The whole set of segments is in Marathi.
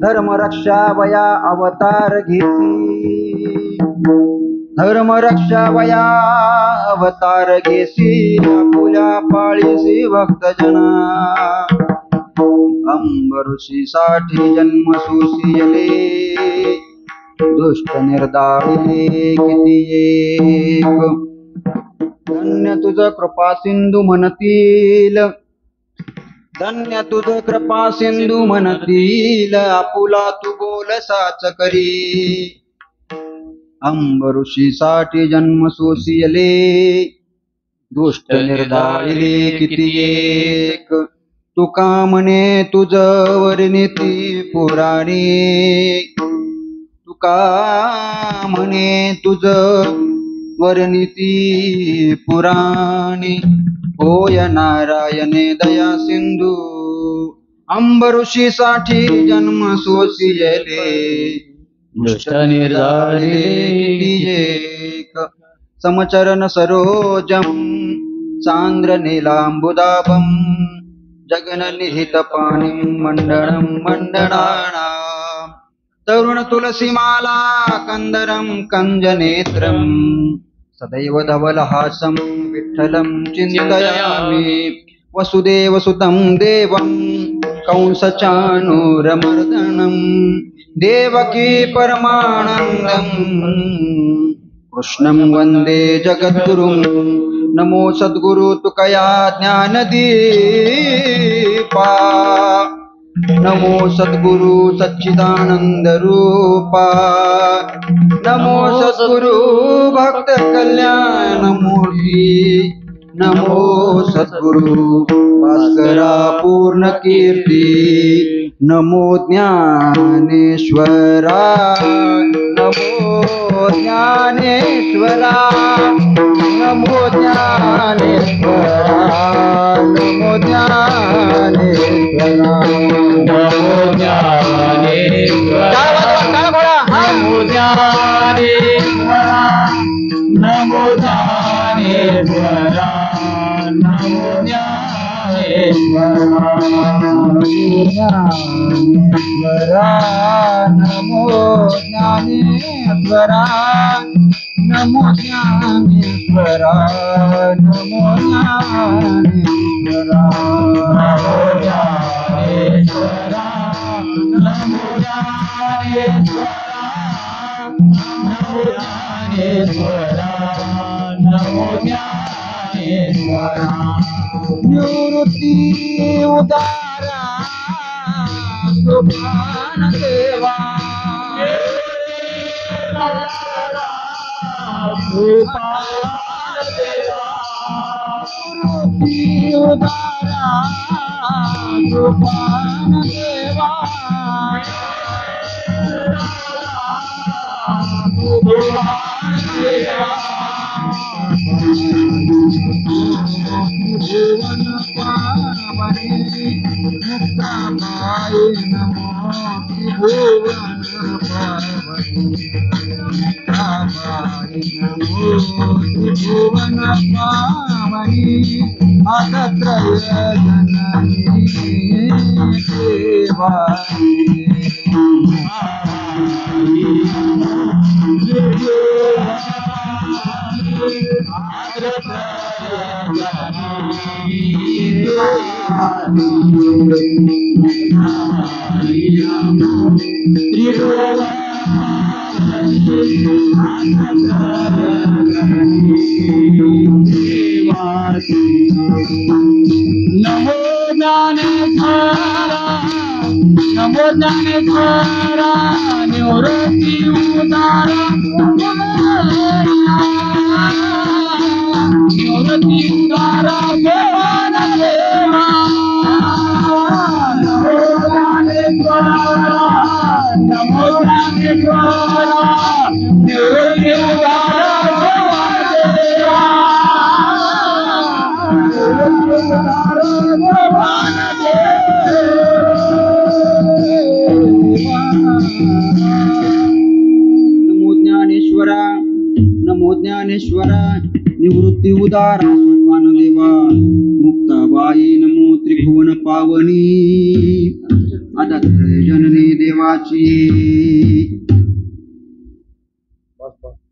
धर्म रक्षा वया अवतार घेसी, धर्म रक्षा वया अवतार घेसी, आपुल्या पाळीसी भक्तजना अंबऋषी साठी जन्म सोसियले, दुष्ट निर्दाळिले किती एक, धन्य तुझ कृपा सिंधू म्हणतील, धन्य तुझ कृपा सिंधू म्हणतील, आपुला तू बोल साच करी, अंबऋषी साठी जन्म सोसियले, दुष्ट निर्दाळिले किती एक, तुका म्हणे तुझ वर्णिती पुराणी, तुका म्हणे तुझ वर्णिती पुराणी, होय नारायणे दया सिंधू, अंबऋषी साठी जन्म सोसियले, दुष्ट निर्दाळिले एक, समचरण सरोजम चांद्र नीलांबुदाभम, जगन निहित पाणी मंडळम मंडळाणाम, तरुण तुलसीमाला कंदरम कंजनेत्रम, सदैव धवलहासं विठ्ठलं चिन्तयामि, वसुदेवसुतं देवं कंसचाणूरमर्दनं, देवकी परमानन्दं कृष्णं वन्दे जगद्गुरुं, नमो सद्गुरु तुकया ज्ञानदीपा, नमो सद्गुरु सच्चिदानंद रूपा, नमो सद्गुरु भक्त कल्याण मूर्ती, नमो सद्गुरु भास्करा पूर्ण कीर्ती, नमो ज्ञानेश्वरा, नमो ज्ञानेश्वरा, नमो ज्ञानेश्वरा, नमो ज्ञानेश्वरा, नमो ज्ञानेश्वरा, नमो ज्ञानेश्वरा, नमो ज्ञानेश्वरा, नमो ज्ञानेश्वरा, नमो ज्ञानेश्वरा, नमो ज्ञानेश्वरा, नमो ज्ञानेश्वरा, नमो ज्ञानेश्वरा, नमो ज्ञानेश्वरा, नमो ज्ञानेश्वरा, नमो ज्ञानेश्वरा, निवृत्ती उदारा सुभान देवा, निवृत्ती उदारा सुभान देवा, भुवन पावनी मुक्ताबाई नमो, भुवन पावनी मुक्ताबाई नमो, भुवन पावनी अगत्रय जननी देवाई, नमो ज्ञानेश्वरा, नमो ज्ञानेश्वरा, निवृत्ती उदारा, निवृत्ती उदारा भुवन देवा, नमो ज्ञानेश्वरा, नमो ज्ञानेश्वरा, निवृत्ती उदारा भुवन देवा, नमो ज्ञानेश्वरा, नमो ज्ञानेश्वरा, निवृत्ती उदारा सोपान देवा, मुक्ताबाई नमो त्रिभुवन पावनी आदत जननी देवाची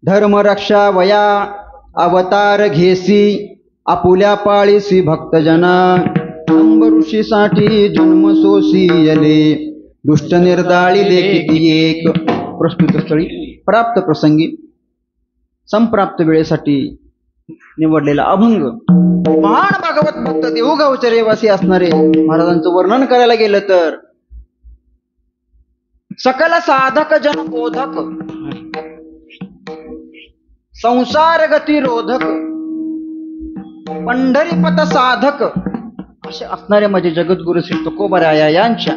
धर्म रक्षा वया अवतार घेसी आपुल्या पाळीसी भक्तजना अंब ऋषीसाठी जन्म सोसियले दुष्ट निर्दाळिले किती एक प्रस्तुत स्थळी प्राप्त प्रसंगी संप्राप्त वेळेसाठी निवडलेला अभंग महान भागवत भक्त देऊगावचे रहिवासी असणारे महाराजांचं वर्णन करायला गेलं तर सकल साधक जन बोधक संसार गती रोधक पंढरीपथ साधक असे असणारे माझे जगद्गुरु श्री तुकोबाराया यांच्या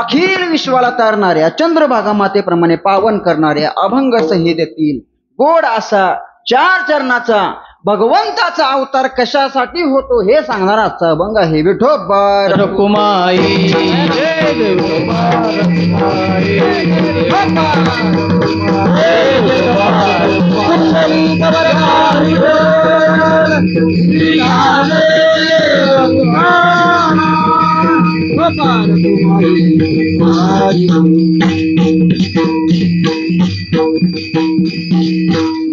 अखिल विश्वाला तारणाऱ्या चंद्रभागा मातेप्रमाणे पावन करणाऱ्या अभंग संहितेतील गोड असा 4 चरणाचा भगवंताचा अवतार कशासाठी होतो हे सांगणारा आजचा अभंग आहे. विठोबा रखुमाई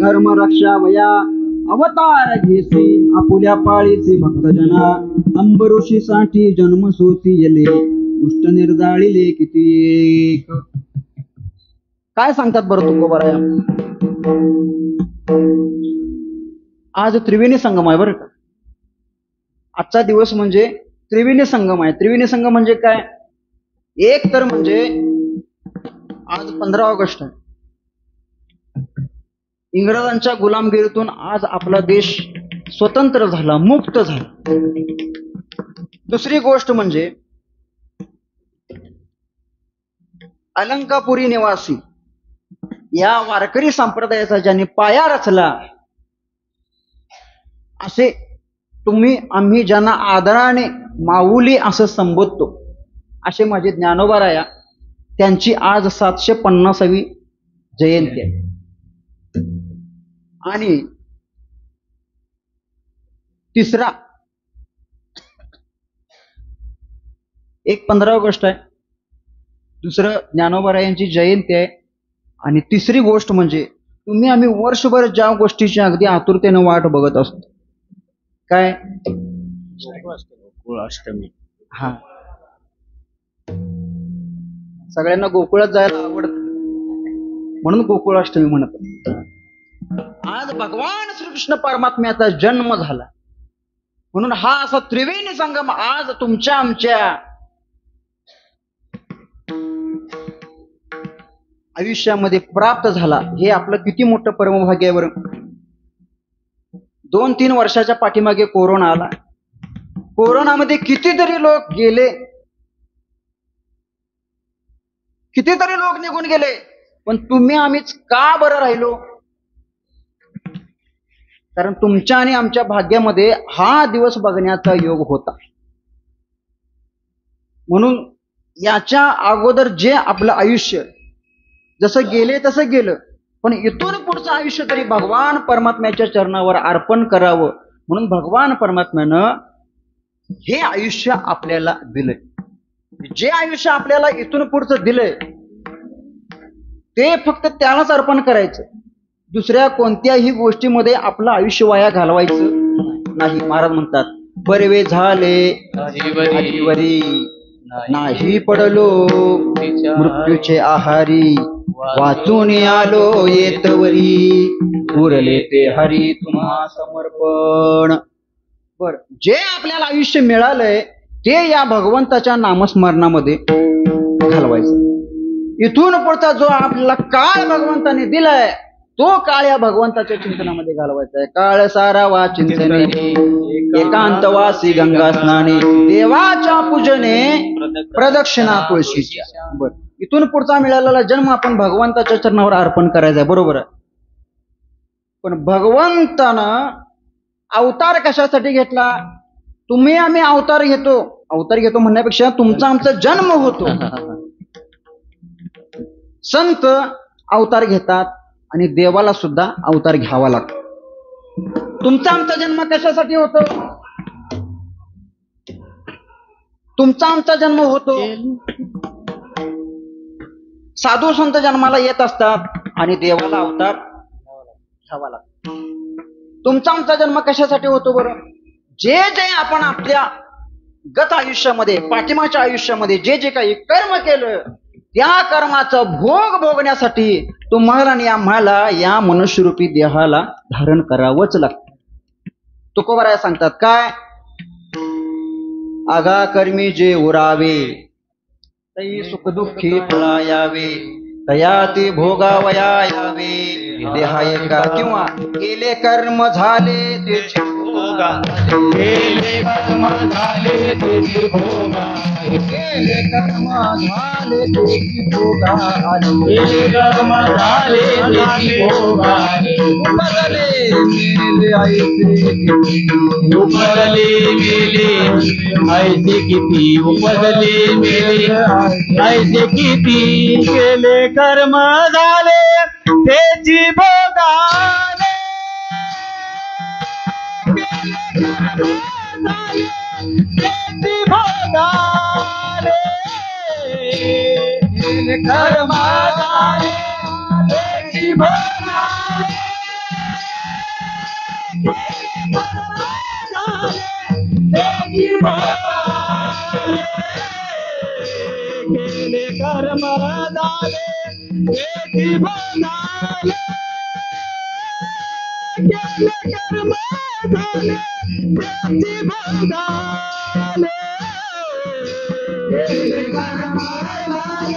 धर्म रक्षा वया अवतार घेसी आपुल्या पाळीचे भक्तजना अंबऋषीसाठी जन्म सोसियले दुष्ट निर्दाळिले किती एक. काय सांगतात बरं तुकोबाराया? आज त्रिवेणी संगम आहे बरं का. आजचा दिवस म्हणजे त्रिवेणी संगम आहे. त्रिवेणी संगम म्हणजे काय? एक तर म्हणजे आज 15 ऑगस्ट आहे. इंग्रजांच्या गुलामगिरीतून आज आपला देश स्वतंत्र झाला, मुक्त झाला. दुसरी गोष्ट म्हणजे अलंकापुरी निवासी या वारकरी संप्रदायाचा ज्यांनी पाया रचला असे तुम्ही आम्ही ज्यांना आदराने माऊली असं संबोधतो असे माझे ज्ञानोबाराया त्यांची आज 750वी जयंती आहे. आणि तिसरा एक 15 ऑगस्ट आहे, दुसरं ज्ञानोबा यांची जयंती आहे. आणि तिसरी गोष्ट म्हणजे तुम्ही आम्ही वर्षभर ज्या गोष्टीची अगदी आतुरतेने वाट बघत असतो काय गोकुळाष्टमी. हा, सगळ्यांना गोकुळात जायला आवडत म्हणून गोकुळाष्टमी म्हणत. आज भगवान श्रीकृष्ण परमात्म्याचा जन्म झाला म्हणून हा असा त्रिवेणी संगम आज तुमच्या आमच्या आयुष्यामध्ये प्राप्त झाला. हे आपलं किती मोठं परमभाग्य आहे बरं. 2-3 वर्षाच्या पाठीमागे कोरोना आला. कोरोनामध्ये कितीतरी लोक गेले, कितीतरी लोक निघून गेले, पण तुम्ही आम्हीच का बरं राहिलो? कारण तुमच्या आणि आमच्या भाग्यामध्ये हा दिवस बघण्याचा योग होता. म्हणून याच्या अगोदर जे आपलं आयुष्य जसं गेले तसं गेलं, पण इथून पुढचं आयुष्य तरी भगवान परमात्म्याच्या चरणावर अर्पण करावं म्हणून भगवान परमात्म्यानं हे आयुष्य आपल्याला दिलंय. जे आयुष्य आपल्याला इथून पुढचं दिलंय ते फक्त त्यालाच अर्पण करायचं. दुसऱ्या कोणत्याही गोष्टीमध्ये आपलं आयुष्य वाया घालवायचं नाही. महाराज म्हणतात बरवे झाले आजीवरी नाही पडलो मृत्यूचे आहारी वाचून आलो येतवरी उरले ते हरी तुम्हा समर्पण. बर, जे आपल्याला आयुष्य मिळालंय ते या भगवंताच्या नामस्मरणामध्ये घालवायचं. इथून पुढचा जो आपल्याला काळ भगवंताने दिलाय तो काळ या भगवंताच्या चिंतनामध्ये घालवायचा आहे. काळ सारावा चिंतने एकांतवासी गंगा स्नाने देवाच्या पूजने प्रदक्षिणा तुळशीच्या. बर, इथून पुढचा मिळालेला जन्म आपण भगवंताच्या चरणावर अर्पण करायचा आहे, बरोबर आहे. पण भगवंतानं अवतार कशासाठी घेतला? तुम्ही आम्ही अवतार घेतो म्हणण्यापेक्षा तुमचा आमचा जन्म होतो. संत अवतार घेतात आणि देवाला सुद्धा अवतार घ्यावा लागतो. तुमचा आमचा जन्म कशासाठी होतो? तुमचा आमचा जन्म होतो साधू संत जन्माला येत असतात आणि देवाला अवतार घ्यावा लागतो. तुमचा आमचा जन्म कशासाठी होतो बरं? जे जे आपण आपल्या गत आयुष्यामध्ये, पाठिमाच्या आयुष्यामध्ये जे जे काही कर्म केलं त्या कर्माचं भोग भोगण्यासाठी तुम्हाला आणि आम्हाला या मनुष्यरूपी देहाला धारण करावंच लागतं. तुकोबाराय सांगतात काय? आगा कर्मी जे उरावे तै सुखदुःखी फळा यावे, तया ते भोगावया यावे देहाय का. किंवा केले कर्म झाले त्याचे भोगा, केले कर्म झाले तुझी भोगा, केले कर्म झाले त्याची भोगा आले, केले कर्म झाले तुझी भोगा, उपजले मेले ऐसे किती, उपजले मेले ऐसे किती, उपजले मेले ऐसे किती. केले कर्म झाले त्याची भोगाले, त्याची भोगाले, केले कर्म झाले त्याची भोगाले, त्याची भोगाले, केले कर्म झाले त्याची भोगाले, केले कर्म झाले त्याची भोगाले, केले कर्म झाले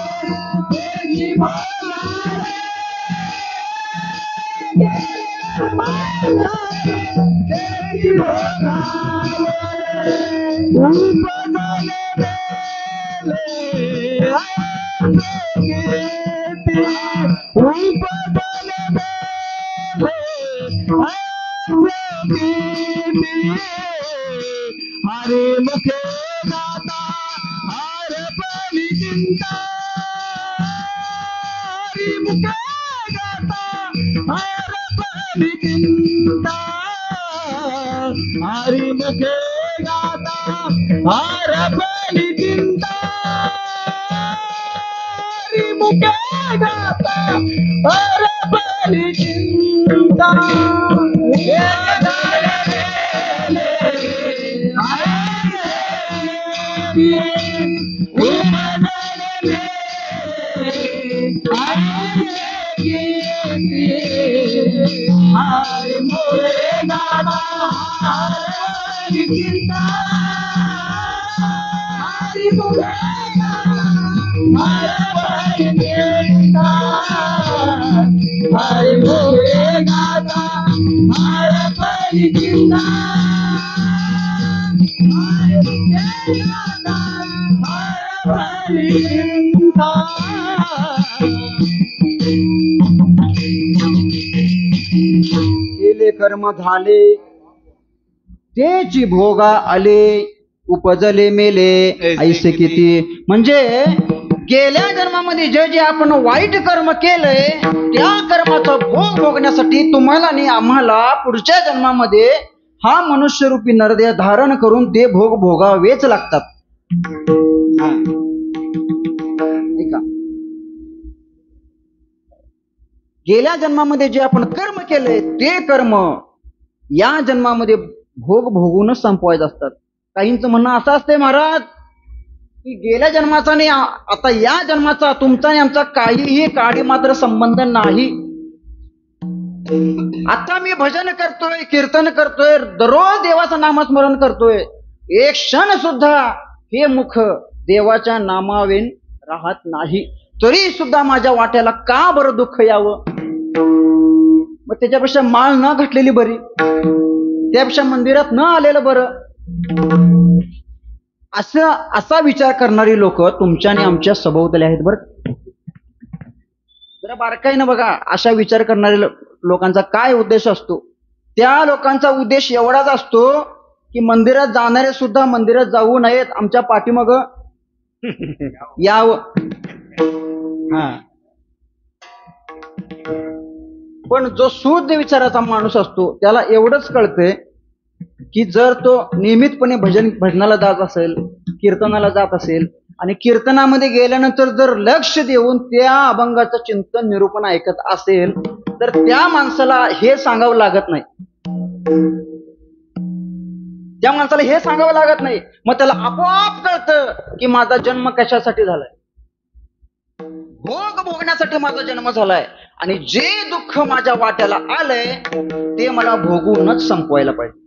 त्याची भोगाले, त्याची भोगाले. हरे मुखे गाता हर बलि चिंता, हरि मुखे गाता हर बलि चिंता, हरि मुखे गाता हर बलि चिंता, हरि मुखे गाता हर बलि चिंता. हरि मुखे गाता हर चिंता, हरि मुखे गाता हरि मुखे गाता हर बलि चिंता, हरि मुखे गाता हर बलि चिंता. केले कर्म झाले तेची भोगा आले, उपजले मेले ऐसे किती. म्हणजे गेल्या जन्मामध्ये जे जे आपण वाईट कर्म केलंय त्या कर्माचा भोग भोगण्यासाठी तुम्हाला आणि आम्हाला पुढच्या जन्मामध्ये हा मनुष्यरूपी नरदेह धारण करून ते भोग भोगावेच लागतात. ऐका, गेल्या जन्मामध्ये जे आपण कर्म केलंय ते कर्म या जन्मामध्ये भोग भोगूनच संपवायचे असतात. काहींचं म्हणणं असं असते महाराज की गेल्या जन्माचा नाही आता या जन्माचा तुमचा आणि आमचा काहीही काडी मात्र संबंध नाही. आता मी भजन करतोय, कीर्तन करतोय, दररोज देवाचं नामस्मरण करतोय, एक क्षण सुद्धा हे मुख देवाच्या नामावेन राहत नाही, तरी सुद्धा माझ्या वाट्याला का बरं दुःख यावं? मग त्याच्यापेक्षा माळ न घातलेली बरी, त्यापेक्षा मंदिरात न आलेलं बरं. असा विचार करणारी लोक तुमच्या आणि आमच्या सभोवताली आहेत बरं. जरा बारकाईनं बघा, अशा विचार करणाऱ्या लोकांचा काय उद्देश असतो. त्या लोकांचा उद्देश एवढाच असतो की मंदिरात जाणारे सुद्धा मंदिरात जाऊ नयेत, आमच्या पाठीमाग यावं. पण जो शुद्ध विचाराचा माणूस असतो त्याला एवढंच कळतंय की जर तो नियमितपणे भजनाला जात असेल, कीर्तनाला जात असेल आणि कीर्तनामध्ये गेल्यानंतर जर लक्ष देऊन त्या अभंगाचं चिंतन निरूपण ऐकत असेल तर त्या माणसाला हे सांगावं लागत नाही. त्या माणसाला हे सांगावं लागत नाही. मग त्याला आपोआप कळतं की माझा जन्म कशासाठी झालाय. भोग भोगण्यासाठी माझा जन्म झालाय आणि जे दुःख माझ्या वाट्याला आलंय ते मला भोगूनच संपवायला पाहिजे.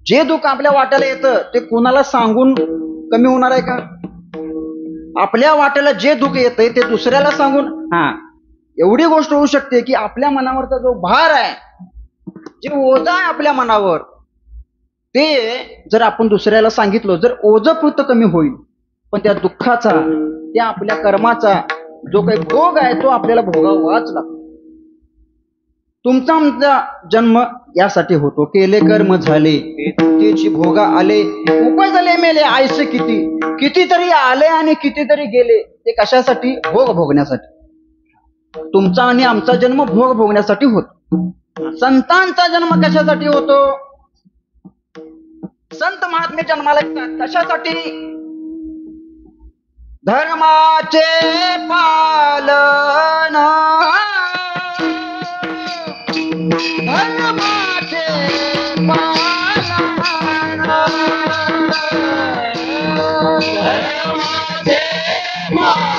जे दुःख आपल्या वाट्याला येतं ते कुणाला सांगून कमी होणार आहे का? आपल्या वाट्याला जे दुःख येतंय ते दुसऱ्याला सांगून एवढी गोष्ट होऊ शकते की आपल्या मनावरचा जो भार आहे, जे ओझं आहे आपल्या मनावर, ते जर आपण दुसऱ्याला सांगितलं, जर ओझं पुरतं कमी होईल, पण त्या दुःखाचा, त्या आपल्या कर्माचा जो काही भोग आहे तो आपल्याला भोगावाच लागतो. तुमचा आमचा जन्म यासाठी होतो. केले कर्म झाले त्याची भोगा आले, उपजले मेले आयसे किती, कितीतरी आले आणि कितीतरी गेले. ते कशासाठी? भोग भोगण्यासाठी. तुमचा आणि आमचा जन्म भोग भोगण्यासाठी होतो. संतांचा जन्म कशासाठी होतो? संत महात्मे जन्माला येतात कशासाठी? धर्माचे पालन, धर्माचे पालन, धर्माचे पालन,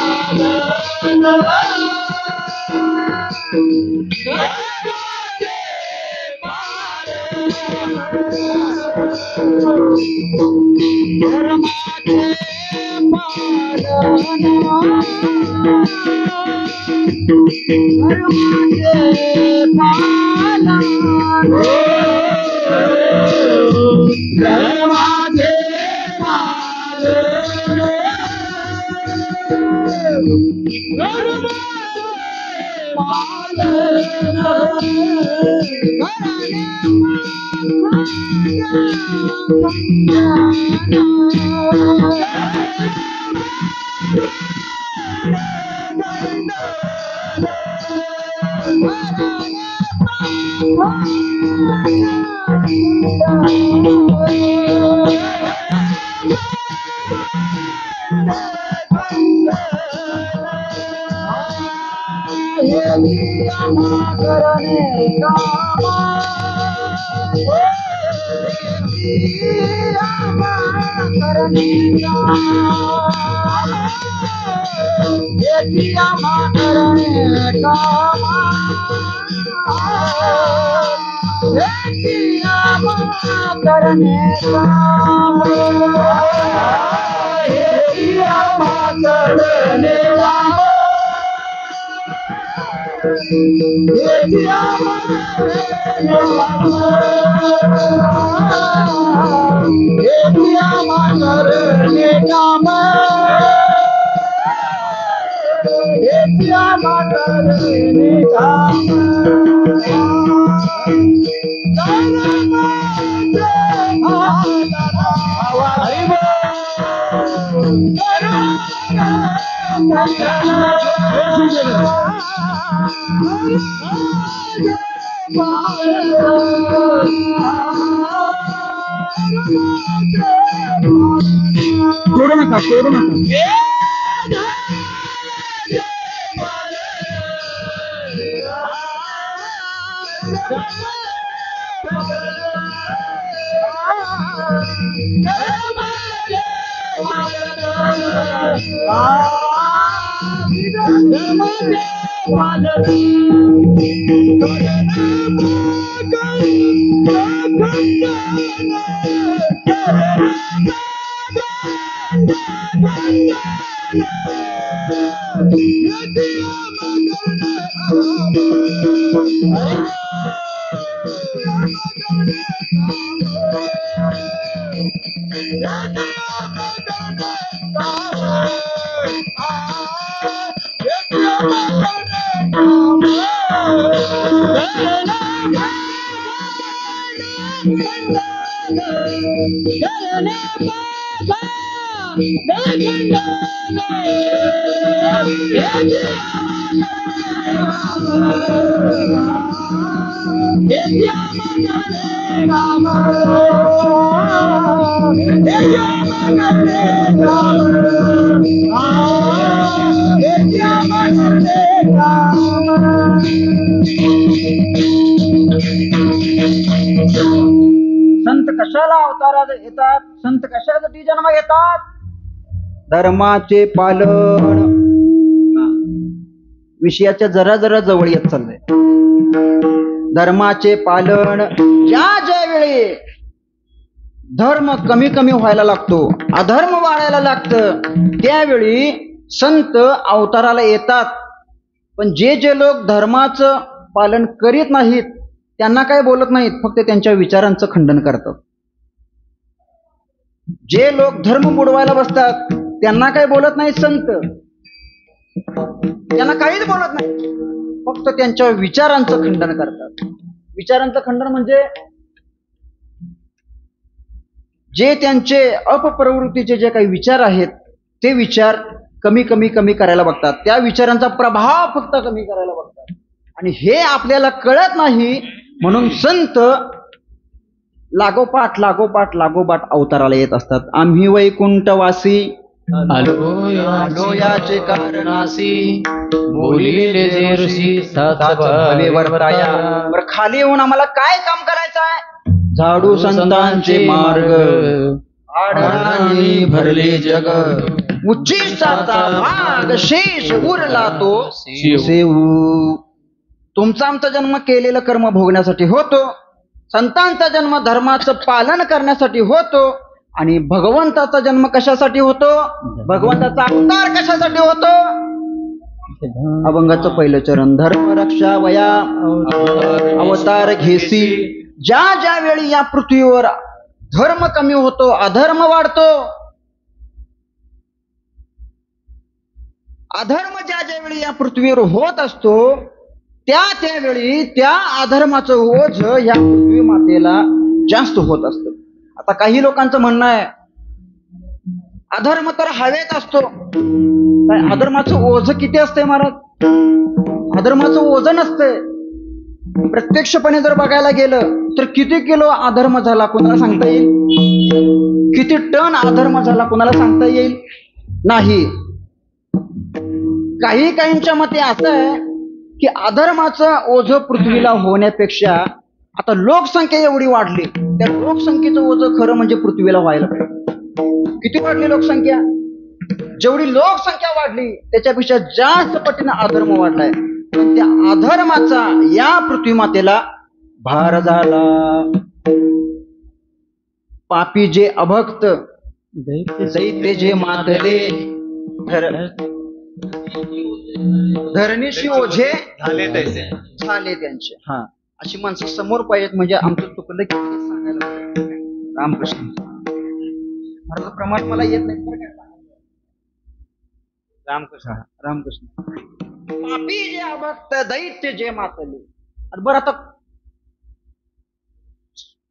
Yeah. संत कशाला अवतारात येतात? संत कशासाठी जन्म घेतात? धर्माचे पालन. विषयाच्या जरा जरा जवळ येत चाललंय. धर्माचे पालन. ज्या ज्या वेळी धर्म कमी कमी व्हायला लागतो, अधर्म वाढायला लागतं, त्यावेळी संत अवताराला येतात. पण जे जे लोक धर्माचं पालन करीत नाहीत त्यांना काय बोलत नाहीत, फक्त त्यांच्या विचारांचं खंडन करतात. जे लोक धर्म बुडवायला बसतात त्यांना काय बोलत नाहीत संत, त्यांना काहीच बोलत नाही, फक्त त्यांच्या विचारांचं खंडन करतात. विचारांचं खंडन म्हणजे जे त्यांचे अपप्रवृत्तीचे जे काही विचार आहेत ते विचार कमी कमी कमी करायला बघतात, त्या विचारांचा प्रभाव फक्त कमी करायला बघतात. आणि हे आपल्याला कळत नाही, म्हणून संत लागोपाठ लागोपाठ लागोपाठ अवताराला येत असतात. आम्ही वैकुंठवासी आलो याचे कारणासी, बोलिले जे ऋषी सात भले वर्ताया. बरं, खाली येऊन आम्हाला काय काम करायचं आहे? झाडू संतांचे मार्ग, आढळांनी भरले जग, उच्चिष्टाचा भाग शेष उरला तो सेवू. तुमचा आमचा जन्म केलेलं कर्म भोगण्यासाठी होतो, संतांचा जन्म धर्माचं पालन करण्यासाठी होतो, आणि भगवंताचा जन्म कशासाठी होतो? भगवंताचा अवतार कशासाठी होतो? अभंगाचं पहिलं चरण. धर्म रक्षा वया अवतार घेसी. ज्या ज्या वेळी या पृथ्वीवर धर्म कमी होतो, अधर्म वाढतो, अधर्म ज्या ज्या वेळी या पृथ्वीवर होत असतो, त्यावेळी त्या अधर्माचं ओझ या पृथ्वी मातेला जास्त होत असतं. आता काही लोकांचं म्हणणं आहे अधर्म तर हवेत असतो. काय अधर्माचं ओझ किती असतंय महाराज? अधर्माचं ओझ नसतंय. प्रत्यक्षपणे जर बघायला गेलं तर किती किलो अधर्म झाला कोणाला सांगता येईल? किती टन अधर्म झाला कोणाला सांगता येईल? नाही. काही काहींच्या मते असं आहे की अधर्माचं ओझ पृथ्वीला होण्यापेक्षा आता लोकसंख्या एवढी वाढली, त्या लोकसंख्येचं ओझ खरं म्हणजे पृथ्वीला व्हायला पाहिजे. किती वाढली लोकसंख्या? जेवढी लोकसंख्या वाढली त्याच्यापेक्षा जास्त पटीने अधर्म वाढलाय. पण त्या अधर्माचा या पृथ्वी मातेला भार झाला. पापी जे अभक्त, दैत्य जे मातले, धरणीशी ओझे झाले त्यांचे. हा, अशी माणसं समोर पाहिजेत म्हणजे आमचं चुकलं की सांगायला. रामकृष्ण महाराज प्रमाण मला येत नाही. रामकृष्ण रामकृष्ण. पापी जे अभक्त, दैत्य जे मातले. बरं, आता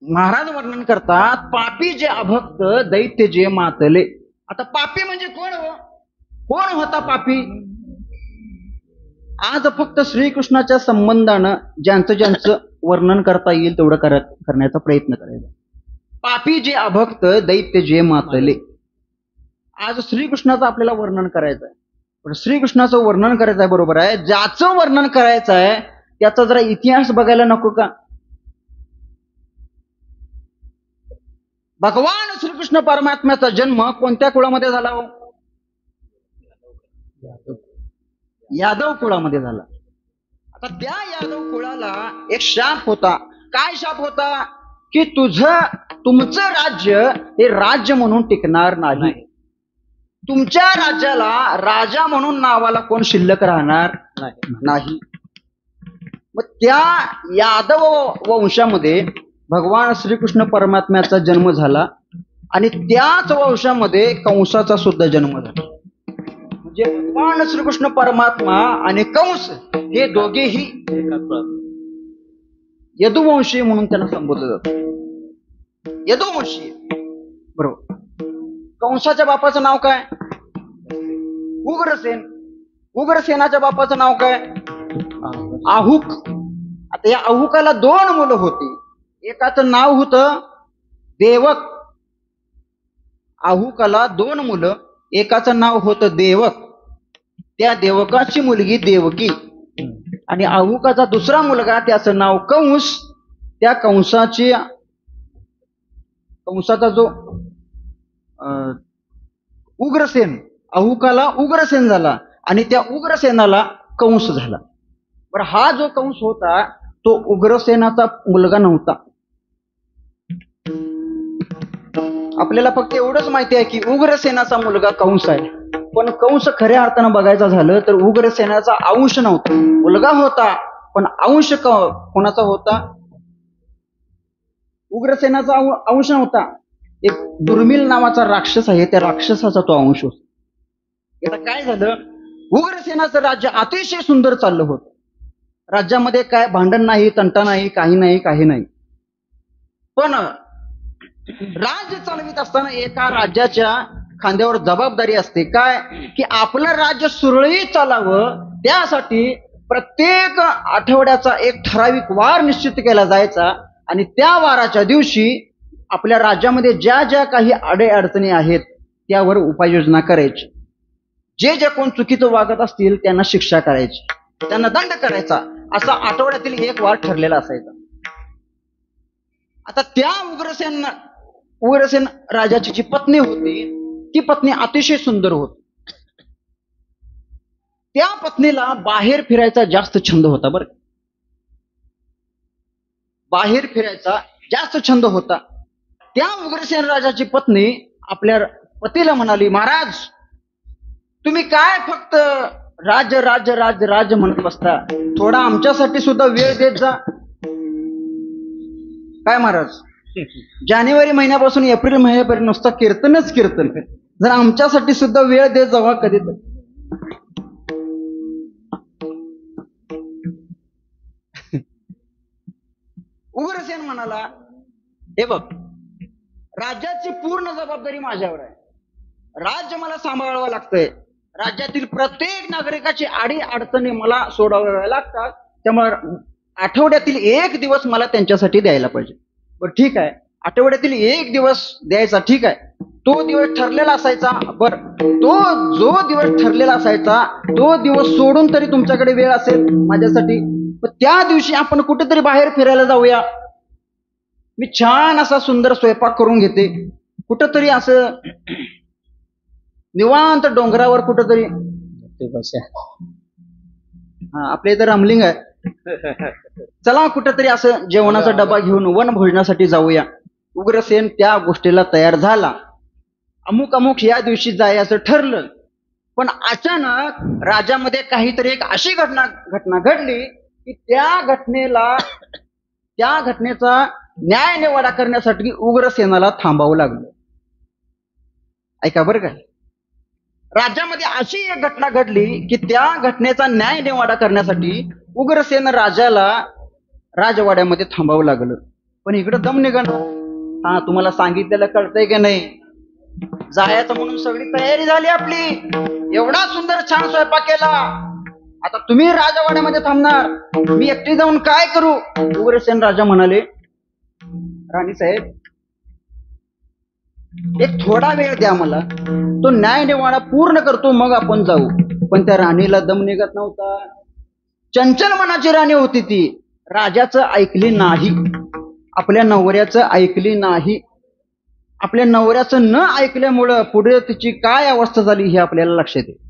महाराज वर्णन करतात पापी जे अभक्त, दैत्य जे मातले. आता पापी म्हणजे कोण हो? कोण होता पापी? आज फक्त श्रीकृष्णाच्या संबंधानं ज्यांचं ज्यांचं वर्णन करता येईल तेवढं करण्याचा प्रयत्न करायचा. पापी जे अभक्त, दैत्य जे मातले. आज श्रीकृष्णाचं आपल्याला वर्णन करायचं आहे. पण श्रीकृष्णाचं वर्णन करायचं आहे बरोबर आहे, ज्याचं वर्णन करायचं आहे त्याचा जरा इतिहास बघायला नको का? भगवान श्रीकृष्ण परमात्म्याचा जन्म कोणत्या कुळामध्ये झाला हो? यादव कुळामध्ये झाला. आता त्या यादव कुळाला एक शाप होता. काय शाप होता? की तुमचं राज्य हे राज्य म्हणून टिकणार नाही. तुमच्या राज्याला राजा म्हणून नावाला कोण शिल्लक राहणार नाही. मग त्या यादव वंशामध्ये भगवान श्रीकृष्ण परमात्म्याचा जन्म झाला आणि त्याच वंशामध्ये कंसाचा सुद्धा जन्म झाला. म्हणजे भगवान श्रीकृष्ण परमात्मा आणि कंस हे दोघेही यदुवंशीय म्हणून त्यांना संबोधलं जातं. यदुवंशीय बरोबर. कंसाच्या बापाचं नाव काय? उग्रसेन. उग्रसेनाच्या बापाचं नाव काय? आहुक. आता या आहुकाला 2 मुलं होती. एकाचं नाव होतं देवक आहुकाला 2 मुलं, एकाचं नाव होतं देवक, त्या देवकाची मुलगी देवकी, आणि आहुकाचा दुसरा मुलगा त्याचं नाव कंस, त्या कंसाचा जो उग्रसेन, आहुकाला उग्रसेन झाला आणि त्या उग्रसेनाला कंस झाला. बरं, हा जो कंस होता तो उग्रसेनाचा मुलगा नव्हता. आपल्याला फक्त एवढंच माहिती आहे की उग्रसेनाचा मुलगा कंस आहे, पण कंस खऱ्या अर्थानं बघायचा झालं तर उग्रसेनाचा अंश नव्हता. मुलगा होता पण अंश कोणाचा होता? उग्रसेनाचा अंश नव्हता. एक दुर्मिळ नावाचा राक्षस आहे, त्या राक्षसाचा तो अंश होता. आता काय झालं, उग्रसेनाचं राज्य अतिशय सुंदर चाललं होतं. राज्यामध्ये काय भांडण नाही, तंटा नाही, काही नाही. पण राज्य चालवित असताना एका राज्याच्या खांद्यावर जबाबदारी असते, काय की आपलं राज्य सुरळीत चालावं, त्यासाठी प्रत्येक आठवड्याचा एक ठराविक वार निश्चित केला जायचा आणि त्या वाराच्या दिवशी आपल्या राज्यामध्ये ज्या ज्या काही अडीअडचणी आहेत त्यावर उपाययोजना करायची. जे जे कोण चुकीचं वागत असतील त्यांना शिक्षा करायची, त्यांना दंड करायचा, असा आठवड्यातील एक वार ठरलेला असायचा. आता त्या उग्रसेन राजाची जी पत्नी होती ती पत्नी अतिशय सुंदर होती. त्या पत्नीला बाहेर फिरायचा जास्त छंद होता. बरं, बाहेर फिरायचा जास्त छंद होता. त्या उग्रसेन राजाची पत्नी आपल्या पतीला म्हणाली, महाराज तुम्ही काय फक्त राज्य राज्य राज्य राज्य म्हणत बसता, थोडा आमच्यासाठी सुद्धा वेळ देत जा. काय महाराज, जानेवारी महिन्यापासून एप्रिल महिन्यापर्यंत नुसतं कीर्तनच कीर्तन, जर आमच्यासाठी सुद्धा वेळ देत जावा कधी तर. उग्रसेन म्हणाला, हे बघ, राज्याची पूर्ण जबाबदारी माझ्यावर आहे, राज्य मला सांभाळावं लागतंय, राज्यातील प्रत्येक नागरिकाची आडी अडचणी मला सोडवाव्या लागतात, त्यामुळे आठवड्यातील एक दिवस मला त्यांच्यासाठी द्यायला पाहिजे. बरं ठीक आहे, आठवड्यातील एक दिवस द्यायचा, ठीक आहे, तो दिवस ठरलेला असायचा. बरं, तो जो दिवस ठरलेला असायचा तो दिवस सोडून तरी तुमच्याकडे वेळ असेल माझ्यासाठी, त्या दिवशी आपण कुठेतरी बाहेर फिरायला जाऊया. मी छान असा सुंदर स्वयंपाक करून घेते, कुठंतरी असं निवांत डोंगरावर कुठंतरी, आपल्या इथं रामलिंग आहे, चला कुठंतरी असं जेवणाचा डबा घेऊन वनभोजनासाठी जाऊया. उग्रसेन त्या गोष्टीला तयार झाला. अमुक या दिवशी जायचं ठरलं. पण अचानक राज्यामध्ये काहीतरी एक अशी घटना घडली की त्या घटनेचा न्याय निवाडा करण्यासाठी उग्रसेनाला थांबावं लागलं. ऐका बरं काय, राज्यामध्ये अशी एक घटना घडली की त्या घटनेचा न्याय निवाडा करण्यासाठी उग्रसेन राजाला राजवाड्यामध्ये थांबावं लागलं. पण इकडं दम निघाला. हा, तुम्हाला सांगितलेलं कळतंय की नाही, जायचं म्हणून सगळी तयारी झाली आपली, एवढा सुंदर छान स्वयंपाक केला, आता तुम्ही राजवाड्यामध्ये थांबणार, मी एकटी जाऊन काय करू? उग्रसेन राजा म्हणाले, राणी साहेब एक थोडा वेळ द्या मला, तो न्याय निवाडा पूर्ण करतो, मग आपण जाऊ. पण त्या राणीला दम निघत नव्हता. चंचल मनाची राणी होती ती, राजाचं ऐकली नाही, आपल्या नवऱ्याचं ऐकली नाही. आपल्या नवऱ्याचं न ऐकल्यामुळं पुढे तिची काय अवस्था झाली हे आपल्याला लक्षात येते.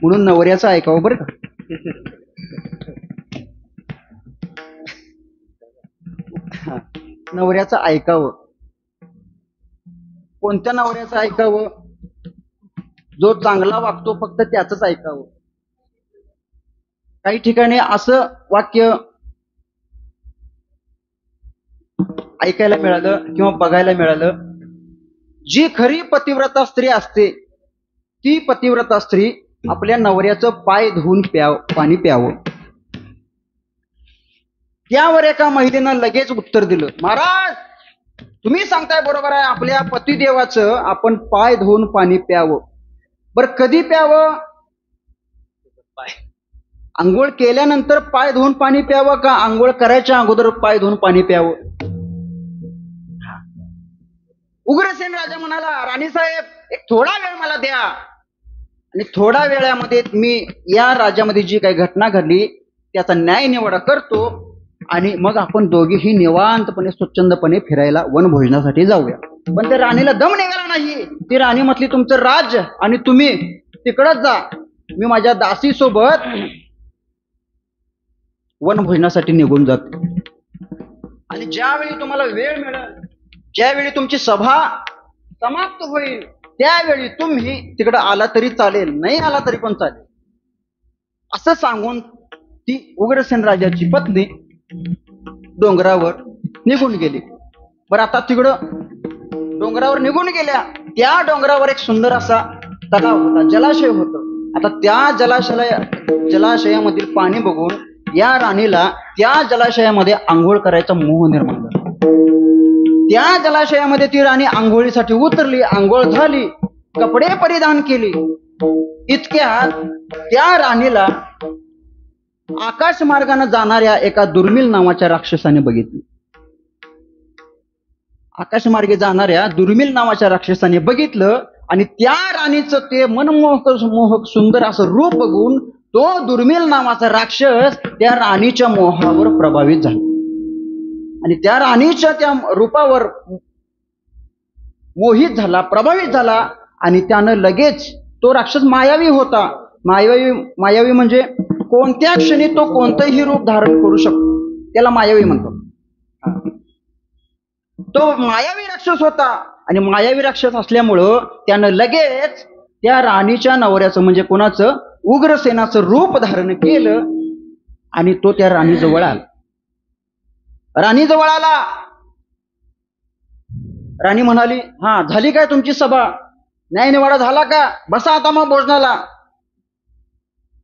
म्हणून नवऱ्याचं ऐकावं बरं का. नवऱ्याचं ऐकावं. कोणत्या नवऱ्याचं ऐकावं? जो चांगला वागतो फक्त त्याचंच ऐकावं. काही ठिकाणी असं वाक्य ऐकायला मिळालं किंवा बघायला मिळालं, जी खरी पतिव्रता स्त्री असते ती पतिव्रता स्त्री आपल्या नवऱ्याचं पाय धुवून पाणी प्यावं. त्यावर एका महिलेनं लगेच उत्तर दिलं, महाराज तुम्ही सांगताय बरोबर आहे, आपल्या पतिदेवाचं आपण पाय धुवून पाणी प्यावं. बरं कधी प्यावं? आंघोळ केल्यानंतर पाय धुवून पाणी प्यावं का आंघोळ करायच्या अगोदर पाय धुवून पाणी प्यावं? उग्रसेन राजा म्हणाला, राणीसाहेब एक थोडा वेळ मला द्या, आणि थोड्या वेळामध्ये मी या राज्यामध्ये जी काही घटना घडली त्याचा न्याय निवाडा करतो, आणि मग आपण दोघेही निवांतपणे स्वच्छंदपणे फिरायला वनभोजनासाठी जाऊया. पण त्या राणीला दम निघाला नाही. ती राणी म्हटली, तुमचं राज्य आणि तुम्ही तिकडच जा, मी माझ्या दासी सोबत वनभोजनासाठी निघून जातो. आणि ज्यावेळी तुम्हाला वेळ मिळेल, ज्यावेळी तुमची सभा समाप्त होईल, त्यावेळी तुम्ही तिकडं आला तरी चालेल, नाही आला तरी पण चालेल, असं सांगून ती उग्रसेन राजाची पत्नी डोंगरावर निघून गेली. बरं, आता तिकडं डोंगरावर निघून गेल्या. त्या डोंगरावर एक सुंदर असा तलाव होता, जलाशय होतं. आता त्या जलाशयामधील पाणी बघून या राणीला त्या जलाशयामध्ये आंघोळ करायचा मोह निर्माण झाला. त्या जलाशयामध्ये ती राणी आंघोळीसाठी उतरली, आंघोळ झाली, कपडे परिधान केली. इतक्यात त्या राणीला आकाश मार्गाने जाणाऱ्या एका दुर्मिळ नावाच्या राक्षसाने बघितली. आकाशमार्गे जाणाऱ्या दुर्मिळ नावाच्या राक्षसाने बघितलं, आणि त्या राणीचं ते मनमोहक सुंदर असं रूप बघून तो दुर्मिळ नावाचा राक्षस त्या राणीच्या मोहावर प्रभावित झाला, आणि त्या राणीच्या त्या रूपावर मोहित झाला, प्रभावित झाला. आणि त्यानं लगेच, तो राक्षस मायावी होता. मायावी म्हणजे कोणत्या क्षणी तो कोणतंही रूप धारण करू शकतो, त्याला मायावी म्हणतो. तो मायावी राक्षस होता, आणि मायावी राक्षस असल्यामुळं त्यानं लगेच त्या राणीच्या नवऱ्याचं म्हणजे कोणाचं, उग्रसेनाचं रूप धारण केलं, आणि तो त्या राणीजवळ आला. राणीजवळ आला. राणी म्हणाली, हा झाली काय तुमची सभा, न्याय निवाडा झाला का, बसा आता मग भोजनाला.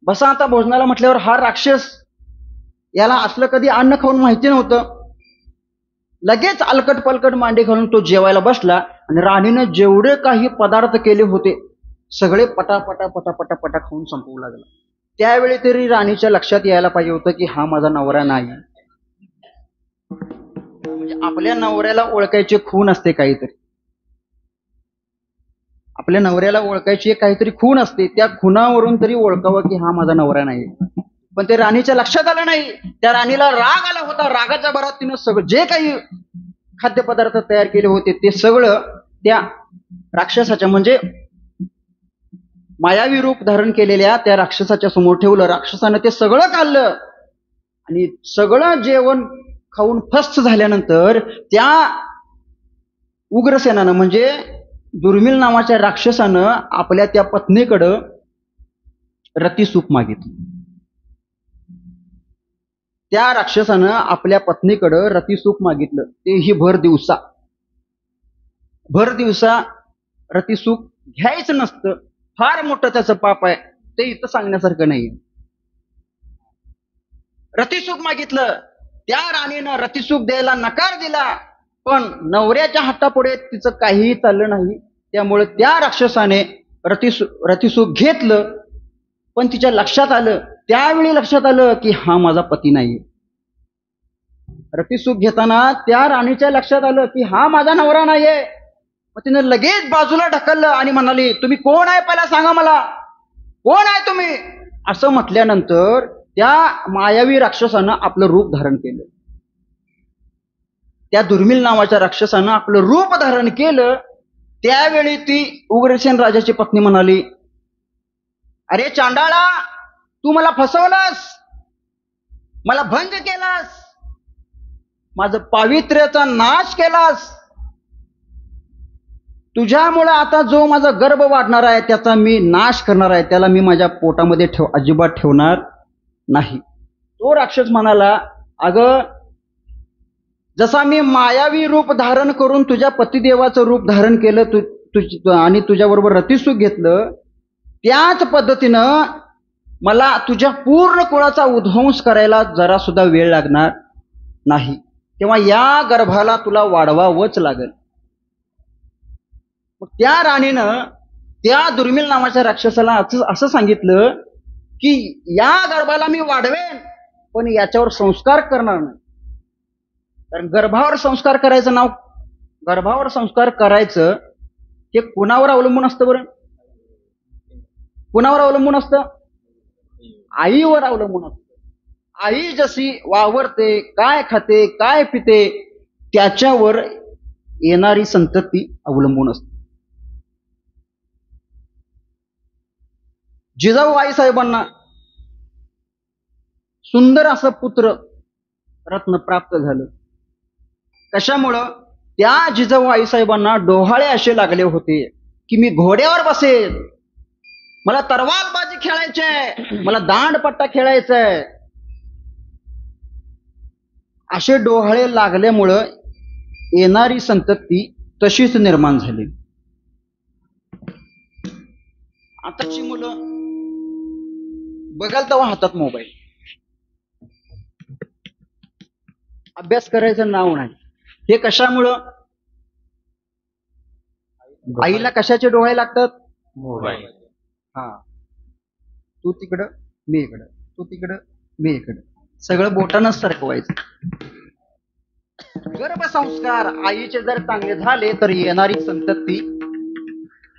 बसा आता भोजनाला म्हटल्यावर हा राक्षस, याला असलं कधी अन्न खाऊन माहिती नव्हतं. लगेच अलकट पलकट मांडी घालून तो जेवायला बसला, आणि राणीनं जेवढे काही पदार्थ केले होते सगळे पटापटा पटापटा पटा खाऊन संपवू लागला. त्यावेळी तरी राणीच्या लक्षात यायला पाहिजे होतं की हा माझा नवरा नाही. म्हणजे आपल्या नवऱ्याला ओळखायचे खूण असते काहीतरी, आपल्या नवऱ्याला ओळखायची काहीतरी खूण असते, त्या खुणावरून तरी ओळखावं की हा माझा नवरा नाही. पण ते राणीच्या लक्षात आलं नाही. त्या राणीला राग आला होता. रागाच्या भरात तिनं सगळं जे काही खाद्यपदार्थ तयार केले होते ते सगळं त्या राक्षसाच्या म्हणजे मायावी रूप धारण केलेल्या त्या राक्षसाच्या समोर ठेवलं. राक्षसानं ते सगळं खाल्लं, आणि सगळं जेवण खाऊन फस्त झाल्यानंतर त्या उग्रसेनानं म्हणजे दुर्मिळ नावाच्या राक्षसानं आपल्या त्या पत्नीकडं रतिसूप मागितलं. त्या राक्षसानं आपल्या पत्नीकडं रतिसूप मागितलं, तेही भर दिवसा रतिसूप घ्यायचं नसतं, फार मोठं त्याचं पाप आहे, ते इथं सांगण्यासारखं नाही. रतिसूप मागितलं, त्या राणीनं रतिसूप द्यायला नकार दिला, पण नवऱ्याच्या हट्टापुढे तिचं काहीही चाललं नाही. त्यामुळे त्या राक्षसाने रतिसूप घेतलं, पण तिच्या लक्षात आलं, त्यावेळी लक्षात आलं की हा माझा पती नाही. रतिसूप घेताना त्या राणीच्या लक्षात आलं की हा माझा नवरा नाहीये. मग तिने लगेच बाजूला ढकललं आणि म्हणाली, तुम्ही कोण आहे पहिला सांगा मला, कोण आहे तुम्ही. असं म्हटल्यानंतर त्या मायावी राक्षसानं आपलं रूप धारण केलं. त्या दुर्मिळ नावाच्या राक्षसानं आपलं रूप धारण केलं. त्यावेळी ती उग्रसेन राजाची पत्नी म्हणाली, अरे चांडाळा, तू मला फसवलास, मला भंग केलास, माझं पावित्र्याचा नाश केलास. तुझ्यामुळे आता जो माझा गर्भ वाढणार आहे त्याचा मी नाश करणार आहे, त्याला मी माझ्या पोटामध्ये अजिबात ठेवणार नाही. तो राक्षस म्हणाला, अगं जसा मी मायावी रूप धारण करून तुझ्या पतिदेवाचं रूप धारण केलं आणि तुझ्याबरोबर रतिसूख घेतलं, त्याच पद्धतीनं मला तुझ्या पूर्ण कुळाचा उध्वंस करायला जरा सुद्धा वेळ लागणार नाही, तेव्हा या गर्भाला तुला वाढवावंच लागेल. मग त्या राणीनं त्या दुर्मिळ नावाच्या राक्षसाला असं सांगितलं की या गर्भाला मी वाढवेन, पण याच्यावर संस्कार करणार नाही. कारण गर्भावर संस्कार करायचं नाव गर्भावर संस्कार करायचं हे कुणावर अवलंबून असतं बरं? कुणावर अवलंबून असतं? आईवर अवलंबून असतं. आई जशी वावरते, काय खाते, काय पिते, त्याच्यावर येणारी संतती अवलंबून असते. जिजाऊ आईसाहेबांना सुंदर असं पुत्र रत्न प्राप्त झालं. कशामुळं? त्या जिजाऊ आईसाहेबांना डोहाळे असे लागले होते की मी घोड्यावर बसेल, मला तरवारबाजी खेळायची आहे, मला दांडपट्टा खेळायचा आहे. असे डोहाळे लागल्यामुळं येणारी संतती तशीच निर्माण झाली. आताची मुलं बघाल तेव्हा हातात मोबाईल, अभ्यास करायचं नाव नाही. हे कशामुळं? आईला कशाचे डोळे लागतात? मोबाईल. हा, तू तिकडं मी इकडं, तू तिकडं मी इकडं, सगळं बोटानंच सरकवायचं. गर्भसंस्कार आईचे जर चांगले झाले तर येणारी संतती.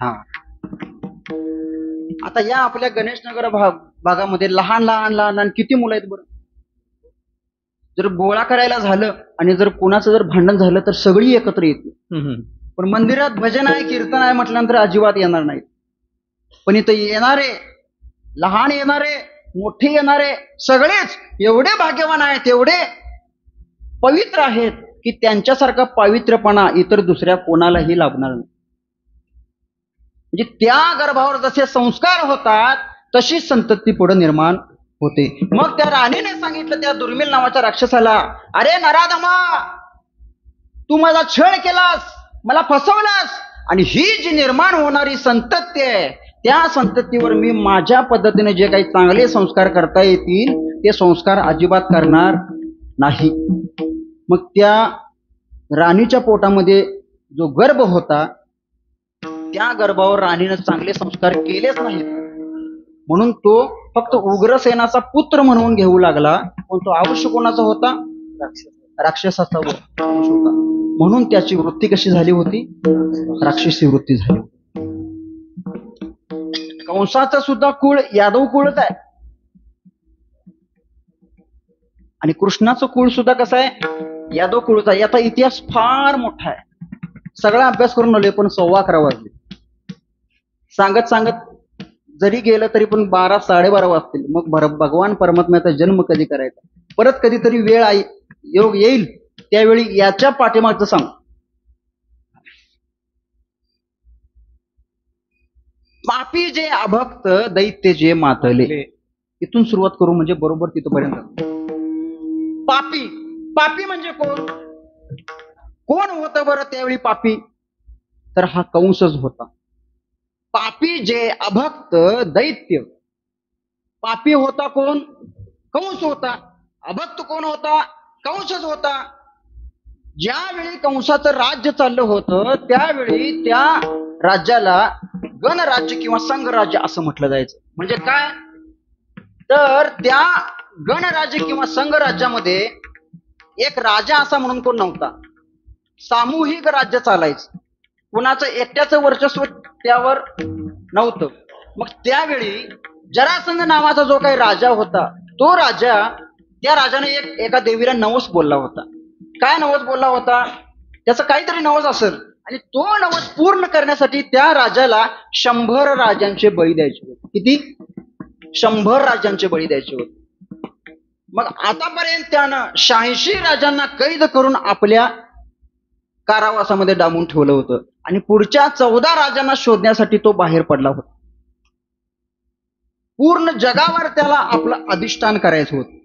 हा, आता या आपल्या गणेशनगर भागामध्ये लहान लहान लहान लहान किती मुलं आहेत बरं? जर गोळा करायला झालं आणि जर कोणाचं जर भांडण झालं तर सगळी एकत्र येते. पण मंदिरात भजन आहे, कीर्तन आहे म्हटल्यानंतर अजिबात येणार नाही. पण इथं येणारे, लहान येणारे, मोठे येणारे सगळेच एवढे भाग्यवान आहेत, एवढे पवित्र आहेत की त्यांच्यासारखा पवित्रपणा इतर दुसऱ्या कोणालाही लाभणार नाही. म्हणजे त्या गर्भावर जसे संस्कार होतात तशी संतती पुढे निर्माण होते. मग त्या राणीने सांगितलं त्या दुर्मिळ नावाच्या राक्षसाला, अरे नराधमा, तू माझा छळ केलास, मला फसवलास, आणि ही जी निर्माण होणारी संतती आहे त्या संततीवर मी माझ्या पद्धतीने जे काही चांगले संस्कार करता येतील ते संस्कार अजिबात करणार नाही. मग त्या राणीच्या पोटामध्ये जो गर्भ होता त्या गर्भावर राणीनं चांगले संस्कार केलेच नाहीत, म्हणून तो फक्त उग्रसेनाचा पुत्र म्हणून घेऊ लागला. पण तो आयुष्य कोणाचा होता? राक्षसाचा होता. म्हणून त्याची वृत्ती कशी झाली होती? राक्षसी वृत्ती झाली. कंसाचं सुद्धा कुळ यादव कुळच आहे आणि कृष्णाचं कुळ सुद्धा कसं आहे? यादव कुळच आहे. याचा इतिहास फार मोठा आहे. सगळा अभ्यास करून आले पण 11:15 वाजले. सांगत सांगत जरी गेलं तरी पण 12-12:30 वाजतील. मग भगवान परमात्म्याचा जन्म कधी करायचा? परत कधीतरी वेळ योग येईल त्यावेळी याच्या पाठीमागचं सांग. पापी जे अभक्त दैत्य जे मातले, इथून सुरुवात करू म्हणजे बरोबर तिथपर्यंत. पापी, पापी म्हणजे कोण? कोण होतं बरं त्यावेळी पापी? तर हा कंसच होता. पापी जे अभक्त दैत्य. पापी होता कोण? कंस होता. अभक्त कोण होता? कंसच होता. ज्यावेळी कंसाचं राज्य चाललं होतं त्यावेळी त्या राज्याला गणराज्य किंवा संघराज्य असं म्हटलं जायचं. म्हणजे काय? तर त्या गणराज्य किंवा संघराज्यामध्ये एक राजा असा म्हणून कोण नव्हता. सामूहिक राज्य चालायचं, कुणाचं एकट्याचं वर्चस्व त्यावर नव्हतं. मग त्यावेळी जरासंध नावाचा जो काही राजा होता तो राजा, त्या राजाने एका देवीला नवस बोलला होता. काय नवस बोलला होता? त्याचं काहीतरी नवस असेल आणि तो नवस पूर्ण करण्यासाठी त्या राजाला 100 राजांचे बळी द्यायचे होते. किती? 100 राजांचे बळी द्यायचे होते. मग आतापर्यंत त्यानं 86 राजांना कैद करून आपल्या कारावासामध्ये डांबून ठेवलं होतं आणि पुढच्या 14 राजांना शोधण्यासाठी तो बाहेर पडला होता. पूर्ण जगावर त्याला आपलं अधिष्ठान करायचं होतं,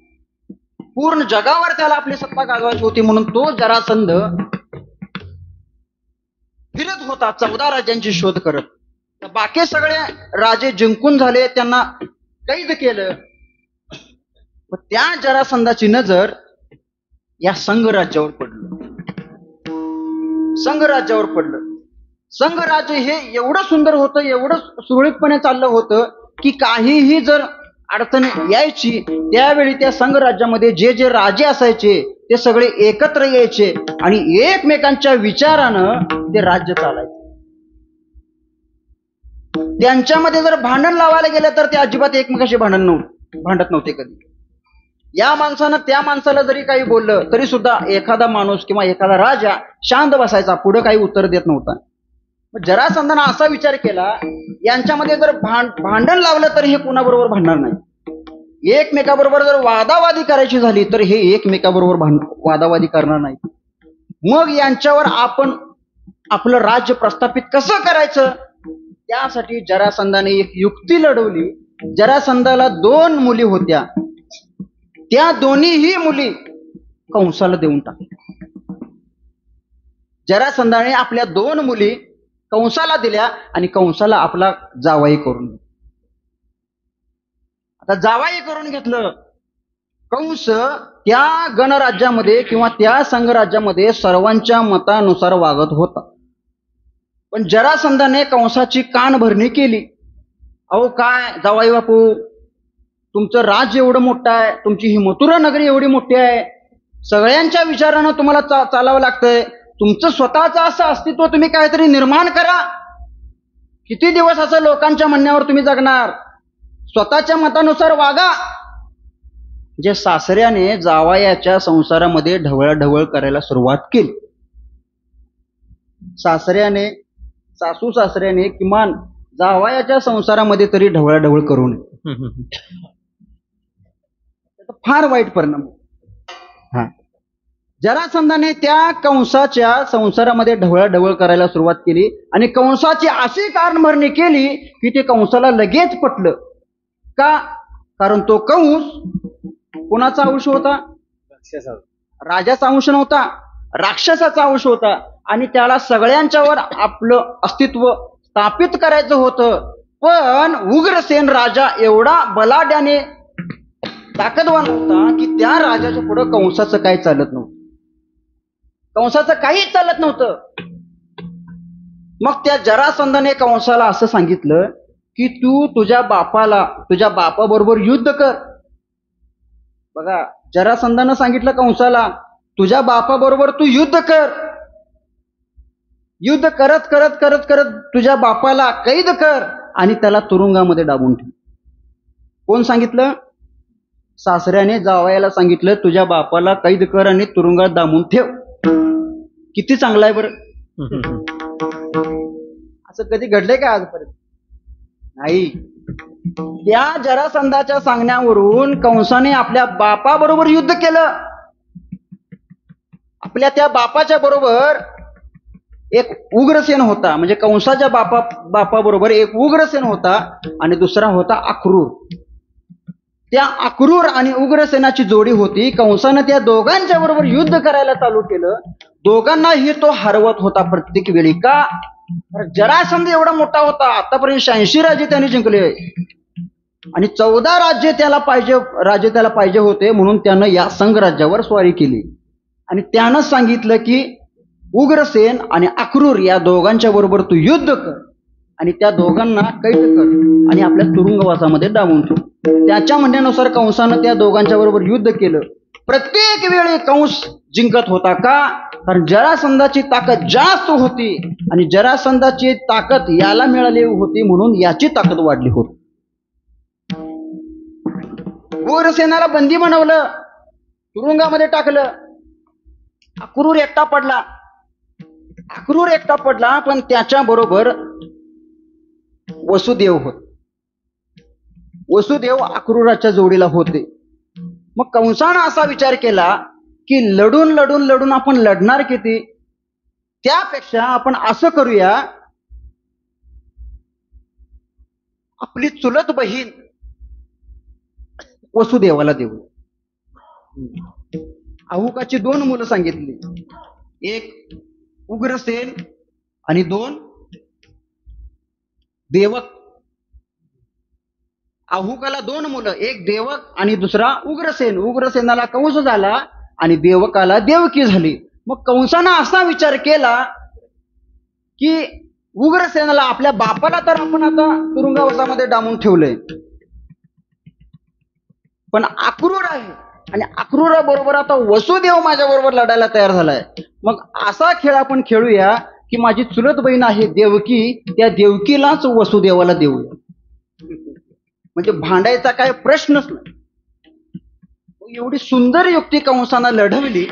पूर्ण जगावर त्याला आपली सत्ता गाजवायची होती. म्हणून तो जरासंध फिरत होता 14 राजांची शोध करत. तर बाकी सगळे राजे जिंकून झाले, त्यांना कैद केलं. त्या जरासंधाची नजर या संघराज्यावर पडलं. संघराज्यावर पडलं. संघराज्य हे एवढं सुंदर होतं, एवढं सुरळीतपणे चाललं होतं की काहीही जर अडचण यायची त्यावेळी त्या संघराज्यामध्ये जे जे राजे असायचे ते सगळे एकत्र यायचे आणि एकमेकांच्या विचारानं ते राज्य चालायचं. त्यांच्यामध्ये जर भांडण लावायला गेलं तर ते अजिबात एकमेकाशी भांडत नव्हते कधी. या माणसानं त्या माणसाला जरी काही बोललं तरी सुद्धा एखादा माणूस किंवा एखादा राजा शांत बसायचा, पुढे काही उत्तर देत नव्हता. जरासंधानं असा विचार केला, यांच्यामध्ये जर भांडण लावलं तर हे कुणाबरोबर भांडणार नाही, एकमेकाबरोबर जर वादावादी करायची झाली तर हे एकमेकाबरोबर वादावादी करणार नाही. मग यांच्यावर आपण आपलं राज्य प्रस्थापित कसं करायचं, त्यासाठी जरासंधाने एक युक्ती लढवली. जरासंधाला 2 मुली होत्या, त्या दोन्हीही मुली कंसाला देऊन टाकल्या. जरासंधाने आपल्या 2 मुली कंसाला दिल्या आणि कंसाला आपला जावाई करून घेतला. आता जावाई करून घेतलं. कंस त्या गणराज्यामध्ये किंवा त्या संघराज्यामध्ये सर्वांच्या मतानुसार वागत होता. पण जरासंधाने कंसाची कानभरणी केली. अहो काय जावाई बापू, तुमचं राज्य एवढं मोठं आहे, तुमची ही मथुरा नगरी एवढी मोठी आहे, सगळ्यांच्या विचारानं तुम्हाला चालावं लागतंय, तुमचं स्वतःचं असं अस्तित्व तुम्ही काहीतरी निर्माण करा. किती दिवस असं लोकांच्या म्हणण्यावर तुम्ही जगणार, स्वतःच्या मतानुसार वागा. जे सासऱ्याने जावयाच्या संसारामध्ये ढवळाढवळ करायला सुरुवात केली. सासू सासऱ्याने किमान जावयाच्या संसारामध्ये तरी ढवळाढवळ करू नये. फार वाईट परिणाम. जरासंधाने त्या कंसाच्या संसारामध्ये ढवळाढवळ करायला सुरुवात केली आणि कंसाची अशी कानभरणी केली की ते कंसाला लगेच पटलं. का? कारण तो कंस कोणाचा अंश होता? राजाचा अंश नव्हता, राक्षसाचा अंश होता आणि त्याला सगळ्यांच्यावर आपलं अस्तित्व स्थापित करायचं होतं. पण उग्रसेन राजा एवढा बलाढ्याने ताकदवान होता की त्या राजाच्या पुढे कंसाचं काही चालत नव्हतं, कंसाचं काहीच चालत नव्हतं. मग त्या जरासंधाने कंसाला असं सांगितलं की तू तुझ्या बापाबरोबर युद्ध कर. बघा, जरासंधानं सांगितलं कंसाला तुझ्या बापाबरोबर तू युद्ध कर. युद्ध करत करत करत करत तुझ्या बापाला कैद कर आणि त्याला तुरुंगामध्ये डाबून ठेव. कोण सांगितलं? सासऱ्याने जावयाला सांगितलं तुझ्या बापाला कैद कर आणि तुरुंगात डांबून ठेव. किती चांगलं आहे बरं. असं कधी घडलंय का आजपर्यंत? नाही. त्या जरासंधाच्या सांगण्यावरून कंसाने आपल्या बापाबरोबर युद्ध केलं. आपल्या त्या बापाच्या बरोबर एक उग्रसेन होता, म्हणजे कंसाच्या बापाबरोबर एक उग्रसेन होता आणि दुसरा होता अक्रूर. त्या अक्रूर आणि उग्रसेनाची जोडी होती. कंसानं त्या दोघांच्या बरोबर युद्ध करायला चालू केलं. दोघांनाही तो हरवत होता प्रत्येक वेळी. का? जरासंध एवढा मोठा होता, आतापर्यंत 86 राज्य त्याने जिंकले आणि 14 राज्य त्याला पाहिजे होते. म्हणून त्यानं या संघराज्यावर स्वारी केली आणि त्यानं सांगितलं की उग्रसेन आणि अक्रूर या दोघांच्या बरोबर तू युद्ध कर आणि त्या दोघांना कैद कर आणि आपल्या तुरुंगवासामध्ये डांबून ठेव. त्याच्या म्हणण्यानुसार कंसानं त्या दोघांच्या बरोबर युद्ध केलं. प्रत्येक वेळी कंस जिंकत होता. का? कारण जरासंधाची ताकद जास्त होती आणि जरासंधाची ताकद याला मिळाली होती म्हणून याची ताकद वाढली होती. उग्रसेनाला बंदी बनवलं, तुरुंगामध्ये टाकलं. अक्रूर एकटा पडला पण त्याच्या बरोबर वसुदेव होते. वसुदेव अक्रूराच्या जोडीला होते. मग कंसानं असा विचार केला की लढून आपण लढणार किती, त्यापेक्षा आपण असं करूया, आपली चुलत बहीण वसुदेवाला देऊ. अहुकाची 2 मुलं सांगितली, एक उग्रसेन आणि 2 देवक. अहुकाला 2 मुलं, एक देवक आणि दुसरा उग्रसेन. उग्रसेनाला कंस झाला आणि देवकाला देवकी झाली. मग कंसानं असा विचार केला की उग्रसेनाला, आपल्या बापाला तर आपण आता तुरुंगवासामध्ये डांबून ठेवलंय, पण अक्रूर आहे आणि अक्रूरा बरोबर आता वसुदेव माझ्या बरोबर लढायला तयार झालाय. मग असा खेळ आपण खेळूया की माझी चुलत बहीण आहे देवकी, त्या देवकीलाच वसुदेवाला देऊया. म्हणजे भांडायचा काय प्रश्नच नाही. एवढी सुंदर युक्ती कंसानं लढवली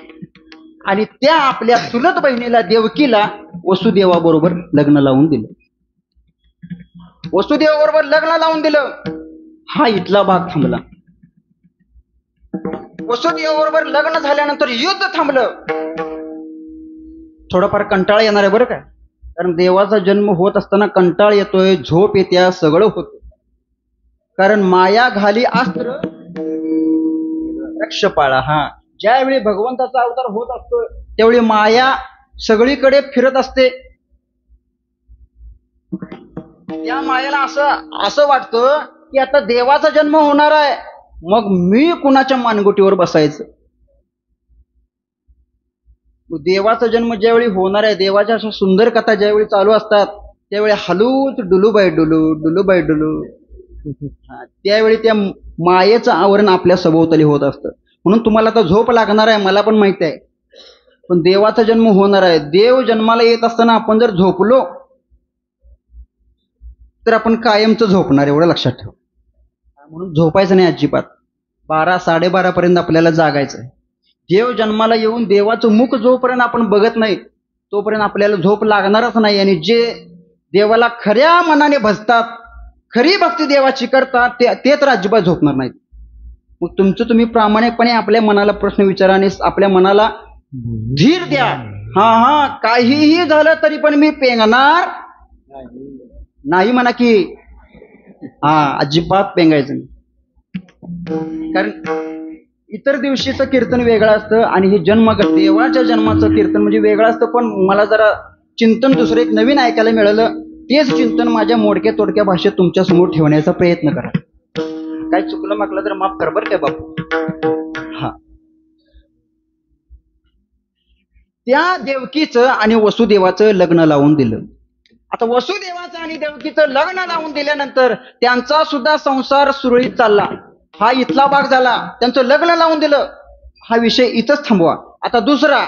आणि त्या आपल्या चुलत बहिणीला देवकीला वसुदेवाबरोबर लग्न लावून दिलं. वसुदेवाबरोबर लग्न लावून दिलं. हा इथला भाग थांबला. वसुदेवाबरोबर लग्न झाल्यानंतर युद्ध थांबलं. थोडंफार कंटाळा येणार आहे बरं काय, कारण देवाचा जन्म होत असताना कंटाळ येतोय, झोप येत्या, सगळं होतं. कारण माया घाली अस्त्र रक्षपाळा. हा, ज्यावेळी भगवंताचा अवतार होत असतो त्यावेळी माया सगळीकडे फिरत असते. त्या मायाला असं वाटतं की आता देवाचा जन्म होणार आहे, मग मी कुणाच्या मानगुटीवर बसायचं. देवाचा जन्म ज्यावेळी होणार आहे, देवाच्या अशा सुंदर कथा ज्यावेळी चालू असतात त्यावेळी हलूच डुलूबाई डुलू डुलूबाई डुलू, त्यावेळी त्या मायेचं आवरण आपल्या सभोवताली होत असतं. म्हणून तुम्हाला आता झोप लागणार आहे, मला पण माहिती आहे, पण देवाचा जन्म होणार आहे. देव जन्माला येत असताना आपण जर झोपलो तर आपण कायमचं झोपणार, एवढं लक्षात ठेव. म्हणून झोपायचं नाही अजिबात. 12-12:30 पर्यंत आपल्याला जागायचं आहे. देव जन्माला येऊन देवाचं मुख जोपर्यंत आपण बघत नाही तोपर्यंत आपल्याला झोप लागणारच नाही. आणि जे देवाला खऱ्या मनाने भजतात, खरी भक्ती देवाची करतात, ते तर अजिबात झोपणार नाहीत. मग तुमचं तुम्ही प्रामाणिकपणे आपल्या मनाला प्रश्न विचारा आणि आपल्या मनाला धीर द्या. हा, काहीही झालं तरी पण मी पेंगणार नाही म्हणा की. अजिबात पेंगायचं नाही. कारण इतर दिवशीचं कीर्तन वेगळं असतं आणि हे देवाच्या जन्माचं कीर्तन म्हणजे वेगळं असतं. पण मला जरा चिंतन दुसरं एक नवीन ऐकायला मिळालं. तेच चिंतन माझ्या मोडक्या तोडक्या भाषेत तुमच्या समोर ठेवण्याचा प्रयत्न करा. काय चुकलं मागलं तर माफ कर बरं काय बापू. त्या देवकीचं आणि वसुदेवाचं लग्न लावून दिलं. आता वसुदेवाचं आणि देवकीचं लग्न लावून दिल्यानंतर त्यांचा सुद्धा संसार सुरळीत चालला. हा इथला भाग झाला. त्यांचं लग्न लावून दिलं. हा विषय इथंच थांबवा. आता दुसरा,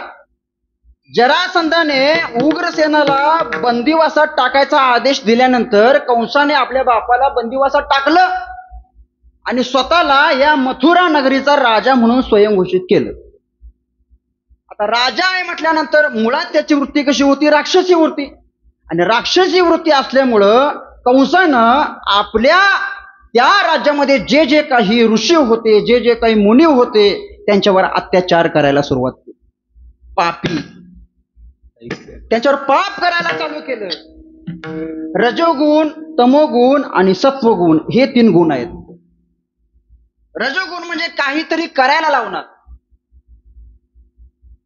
जरासंधाने उग्रसेनाला बंदिवासात टाकायचा आदेश दिल्यानंतर कंसाने आपल्या बापाला बंदिवासात टाकलं आणि स्वतःला या मथुरा नगरीचा राजा म्हणून स्वयंघोषित केलं. आता राजा आहे म्हटल्यानंतर मुळात त्याची वृत्ती कशी होती? राक्षसी वृत्ती. आणि राक्षसी वृत्ती असल्यामुळं कंसानं आपल्या त्या राज्यामध्ये जे जे काही ऋषी होते, जे जे काही मुनी होते, त्यांच्यावर अत्याचार करायला सुरुवात केली. पापी, त्यांच्यावर पाप करायला चालू केलं. रजोगुण, तमोगुण आणि सत्वगुण हे 3 गुण आहेत. रजोगुण म्हणजे काहीतरी करायला लावणार.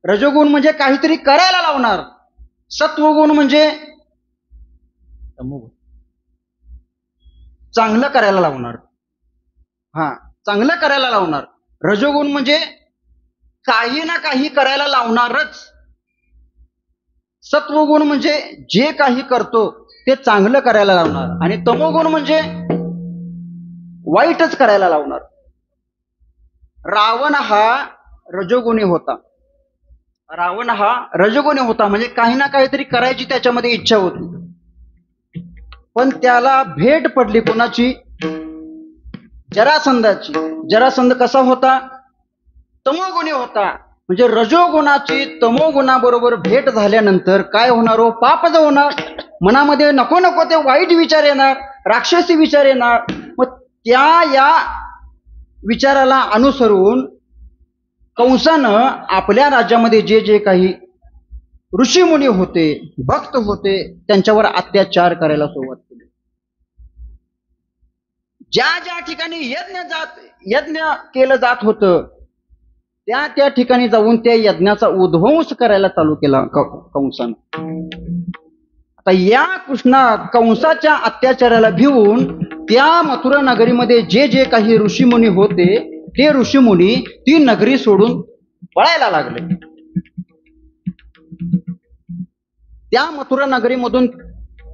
रजोगुण म्हणजे काहीतरी करायला लावणार. सत्वगुण म्हणजे चांगलं करायला लावणार. चांगलं करायला लावणार. रजोगुण म्हणजे काही ना काही करायला लावणारच. सत्वगुण म्हणजे जे काही करतो ते चांगलं करायला लावणार. आणि तमोगुण म्हणजे वाईटच करायला लावणार. रावण हा रजोगुणी होता. रावण हा रजोगुणी होता म्हणजे काही ना काहीतरी करायची त्याच्यामध्ये इच्छा होती. पण त्याला भेट पडली कोणाची? जरासंधाची. जरासंध कसा होता? तमोगुणी होता. म्हणजे रजोगुणाची तमोगुणाबरोबर भेट झाल्यानंतर काय होणार हो? पापच होणार. मनामध्ये नको नको ते वाईट विचार येणार, राक्षसी विचार येणार. मग या विचाराला अनुसरून कंसानं आपल्या राज्यामध्ये जे जे काही ऋषीमुनी होते, भक्त होते, त्यांच्यावर अत्याचार करायला सुरुवात केली. ज्या ज्या ठिकाणी यज्ञ केलं जात होतं त्या ठिकाणी जाऊन त्या यज्ञाचा उद्ध्वंस करायला चालू केला कंसानं. आता या कंसाच्या अत्याचाराला भिवून त्या मथुरा नगरीमध्ये जे जे काही ऋषीमुनी होते ते ऋषीमुनी ती नगरी सोडून पळायला लागले. त्या मथुरा नगरीमधून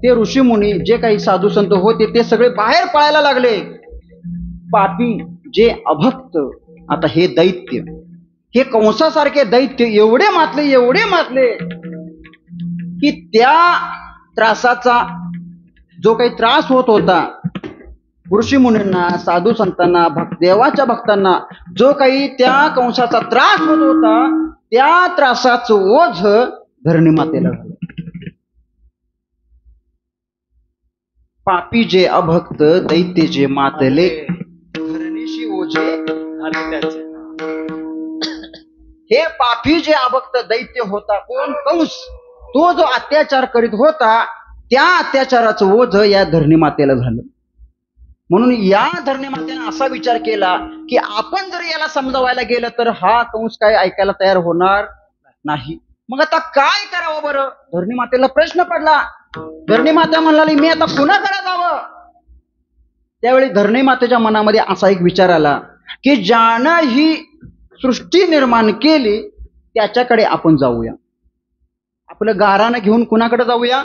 ते ऋषीमुनी जे काही साधू संत होते ते सगळे बाहेर पळायला लागले. पापी, जे अभक्त आता हे दैत्य, हे कंसासारखे दैत्य एवढे मातले की त्या त्रासाचा जो काही त्रास होत होता ऋषी मुनींना, साधू संतांना, देवाच्या भक्तांना जो काही त्या कंसाचा त्रास होत होता, त्या त्रासाचं ओझ धरणी मातेला झालं. पापी जे अभक्त दैत्य जे मातले, धरणीशी ओझे झाले त्याचे. हे पापी जे अभक्त दैत्य होता कोण? कंस. तो जो अत्याचार करीत होता त्या अत्याचाराचं ओझ या धरणी मातेला झालं. म्हणून या धरणी मातेने असा विचार केला की आपण जर याला समजावायला गेलं तर हा कंस काय ऐकायला तयार होणार नाही. मग आता काय करावं बरं? धरणी मातेला प्रश्न पडला. धरणी माता म्हणाली मी आता कुणाकडे जावं? त्यावेळी धरणी मातेच्या मनामध्ये असा एक विचार आला की ज्यानं ही सृष्टी निर्माण केली त्याच्याकडे आपण जाऊया. आपलं गारानं घेऊन कुणाकडे जाऊया?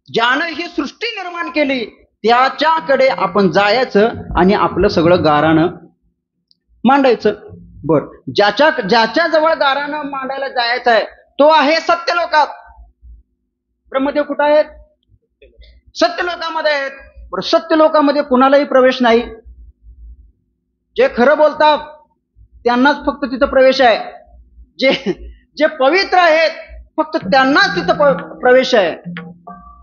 ज्यानं ही सृष्टी निर्माण केली त्याच्याकडे आपण जायचं आणि आपलं सगळं गारानं मांडायचं. बर, ज्याच्या जवळ गारानं मांडायला जायचं आहे तो आहे सत्यलोकात. ब्रह्मदेव कुठं आहेत? सत्यलोकामध्ये आहेत. बरं, सत्यलोकामध्ये कुणालाही प्रवेश नाही. जे खरं बोलतात त्यांनाच फक्त तिथं प्रवेश आहे. जे पवित्र आहेत फक्त त्यांनाच तिथं प्रवेश आहे.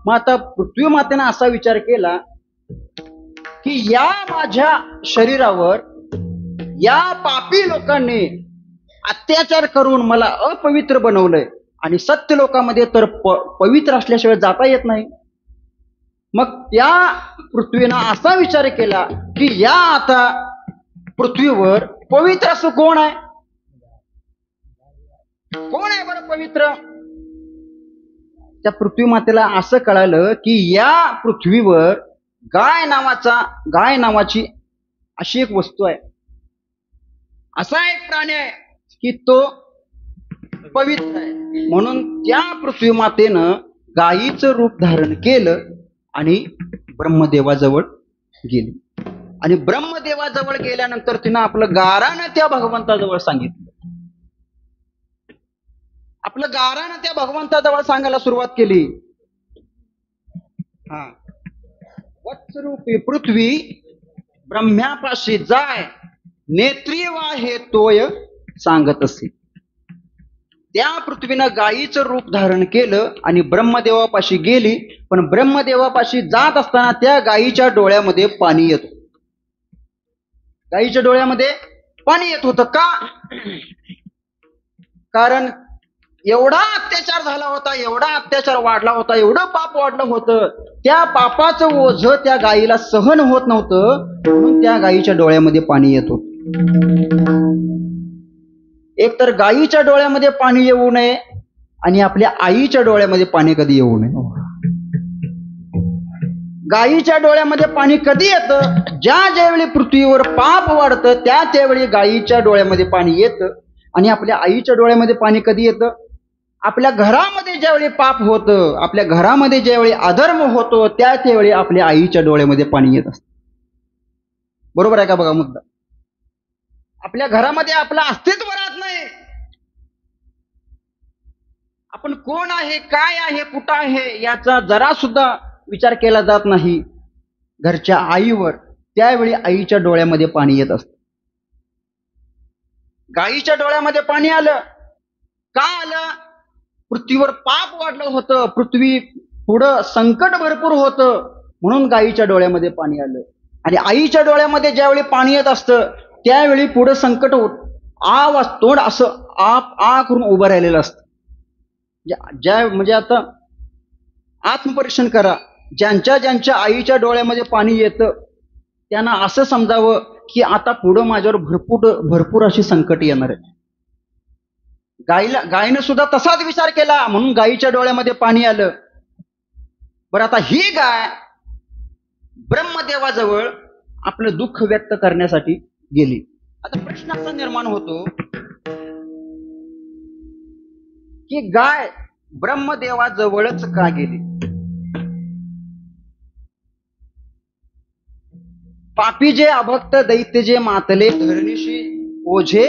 मग आता पृथ्वी मातेने असा विचार केला की या माझ्या शरीरावर या पापी लोकांनी अत्याचार करून मला अपवित्र बनवलंय आणि सत्य लोकांमध्ये तर पवित्र असल्याशिवाय जाता येत नाही. मग त्या पृथ्वीनं असा विचार केला की या आता पृथ्वीवर पवित्र असं कोण आहे? कोण आहे बरं पवित्र? त्या पृथ्वी मातेला असं कळालं की या पृथ्वीवर गाय नावाची अशी एक वस्तू आहे, असा एक प्राणी आहे की तो पवित्र आहे. म्हणून त्या पृथ्वी मातेनं गायीचं रूप धारण केलं आणि ब्रह्मदेवाजवळ गेली. आणि ब्रह्मदेवाजवळ गेल्यानंतर तिनं आपलं गारानं त्या भगवंताजवळ सांगितलं. आपलं गारानं त्या भगवंताजवळ सांगायला सुरुवात केली. हा, वत्सरूपी पृथ्वी ब्रह्म्यापाशी जाय, नेत्री वाहे तोय सांगत असे. त्या पृथ्वीनं गायीचं रूप धारण केलं आणि ब्रह्मदेवापाशी गेली. पण ब्रह्मदेवापाशी जात असताना त्या गायीच्या डोळ्यामध्ये पाणी येत होतं. गायीच्या डोळ्यामध्ये पाणी येत होतं का? कारण एवढा अत्याचार झाला होता, एवढा अत्याचार वाढला होता, एवढं पाप वाढलं होतं, त्या पापाचं ओझ त्या गायीला सहन होत नव्हतं. म्हणून त्या गायीच्या डोळ्यामध्ये पाणी येत होतं. एक तर गायीच्या डोळ्यामध्ये पाणी येऊ नये आणि आपल्या आईच्या डोळ्यामध्ये पाणी कधी येऊ नये. गायीच्या डोळ्यामध्ये पाणी कधी येतं? ज्यावेळी पृथ्वीवर पाप वाढतं त्यावेळी गायीच्या डोळ्यामध्ये पाणी येतं. आणि आपल्या आईच्या डोळ्यामध्ये पाणी कधी येतं? आपल्या घरामध्ये ज्यावेळी पाप होतं, आपल्या घरामध्ये ज्यावेळी अधर्म होतो त्यावेळी आपल्या आईच्या डोळ्यामध्ये पाणी येत असतं. बरोबर आहे का? बघा मुद्दा. आपल्या घरामध्ये आपलं अस्तित्व राहत नाही. आपण कोण आहे, काय आहे, कुठं आहे याचा जरा सुद्धा विचार केला जात नाही घरच्या आईवर. त्यावेळी आईच्या डोळ्यामध्ये पाणी येत असतं. गायीच्या डोळ्यामध्ये पाणी आलं का? आलं? पृथ्वीवर पाप वाढलं होतं, पृथ्वी पुढं संकट भरपूर होतं म्हणून गायीच्या डोळ्यामध्ये पाणी आलं. आणि आईच्या डोळ्यामध्ये ज्यावेळी पाणी येत असतं त्यावेळी पुढं संकट होत, आवाज तोंड असं आ करून उभं राहिलेलं असतं. म्हणजे आता आत्मपरीक्षण करा. ज्यांच्या आईच्या डोळ्यामध्ये पाणी येतं त्यांना असं समजावं की आता पुढं माझ्यावर भरपूर अशी संकट येणार आहे. गायीनं सुद्धा तसाच विचार केला म्हणून गायीच्या डोळ्यामध्ये पाणी आलं. बरं, आता ही गाय ब्रह्मदेवाजवळ आपलं दुःख व्यक्त करण्यासाठी गेली. आता प्रश्न असा निर्माण होतो की गाय ब्रह्मदेवाजवळच का गेली? पापी जे अभक्त दैत्य जे मातले धरणीशी ओझे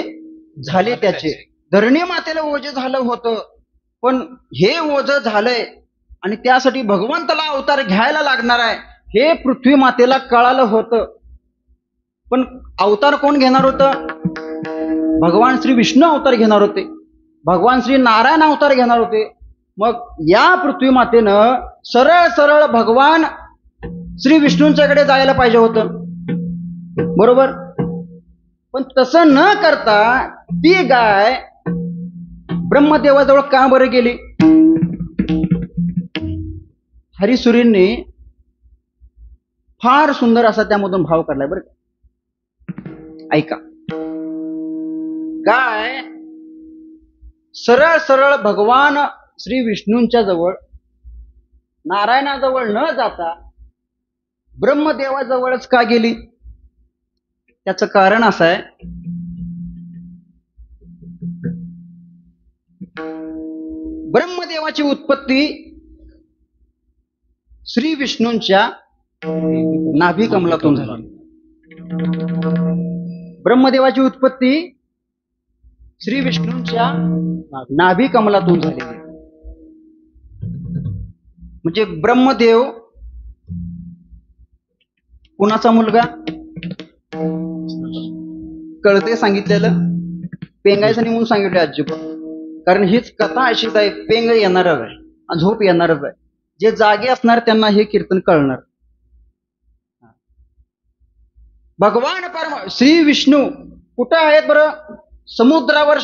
झाले त्याचे. धरणी मातेला ओझे झालं होतं, पण हे ओझं झालंय आणि त्यासाठी भगवंताला अवतार घ्यायला लागणार आहे हे पृथ्वी मातेला कळालं होतं. पण अवतार कोण घेणार होतं? भगवान श्री विष्णू अवतार घेणार होते, भगवान श्री नारायण अवतार घेणार होते. मग या पृथ्वी मातेनं सरळ सरळ भगवान श्री विष्णूंच्याकडे जायला पाहिजे होतं, बरोबर. पण तसं न करता ती गाय ब्रह्मदेवाजवळ का बरं गेली? हरिसुरींनी फार सुंदर असा त्यामधून भाव काढलाय बरं का. ऐका. गाय सरळ सरळ भगवान श्री विष्णूंच्या जवळ नारायणाजवळ न जाता ब्रह्मदेवाजवळच का गेली? त्याचं कारण असं आहे, ब्रह्मदेवाची उत्पत्ती श्री विष्णूंच्या नाभी कमलातून झाली. ब्रह्मदेवाची उत्पत्ती श्री विष्णूंच्या नाभी कमलातून झाली. म्हणजे ब्रह्मदेव कुणाचा मुलगा? कळते सांगितलेलं, पेंगायचं नाही म्हणून सांगितलं अजिबात. कारण हीच कथा अशीच आहे, पेंग येणारच आहे आणि झोप येणारच आहे. जे जागे असणार त्यांना हे कीर्तन कळणार. भगवान श्री विष्णू कुठं आहेत बरं? समुद्रावर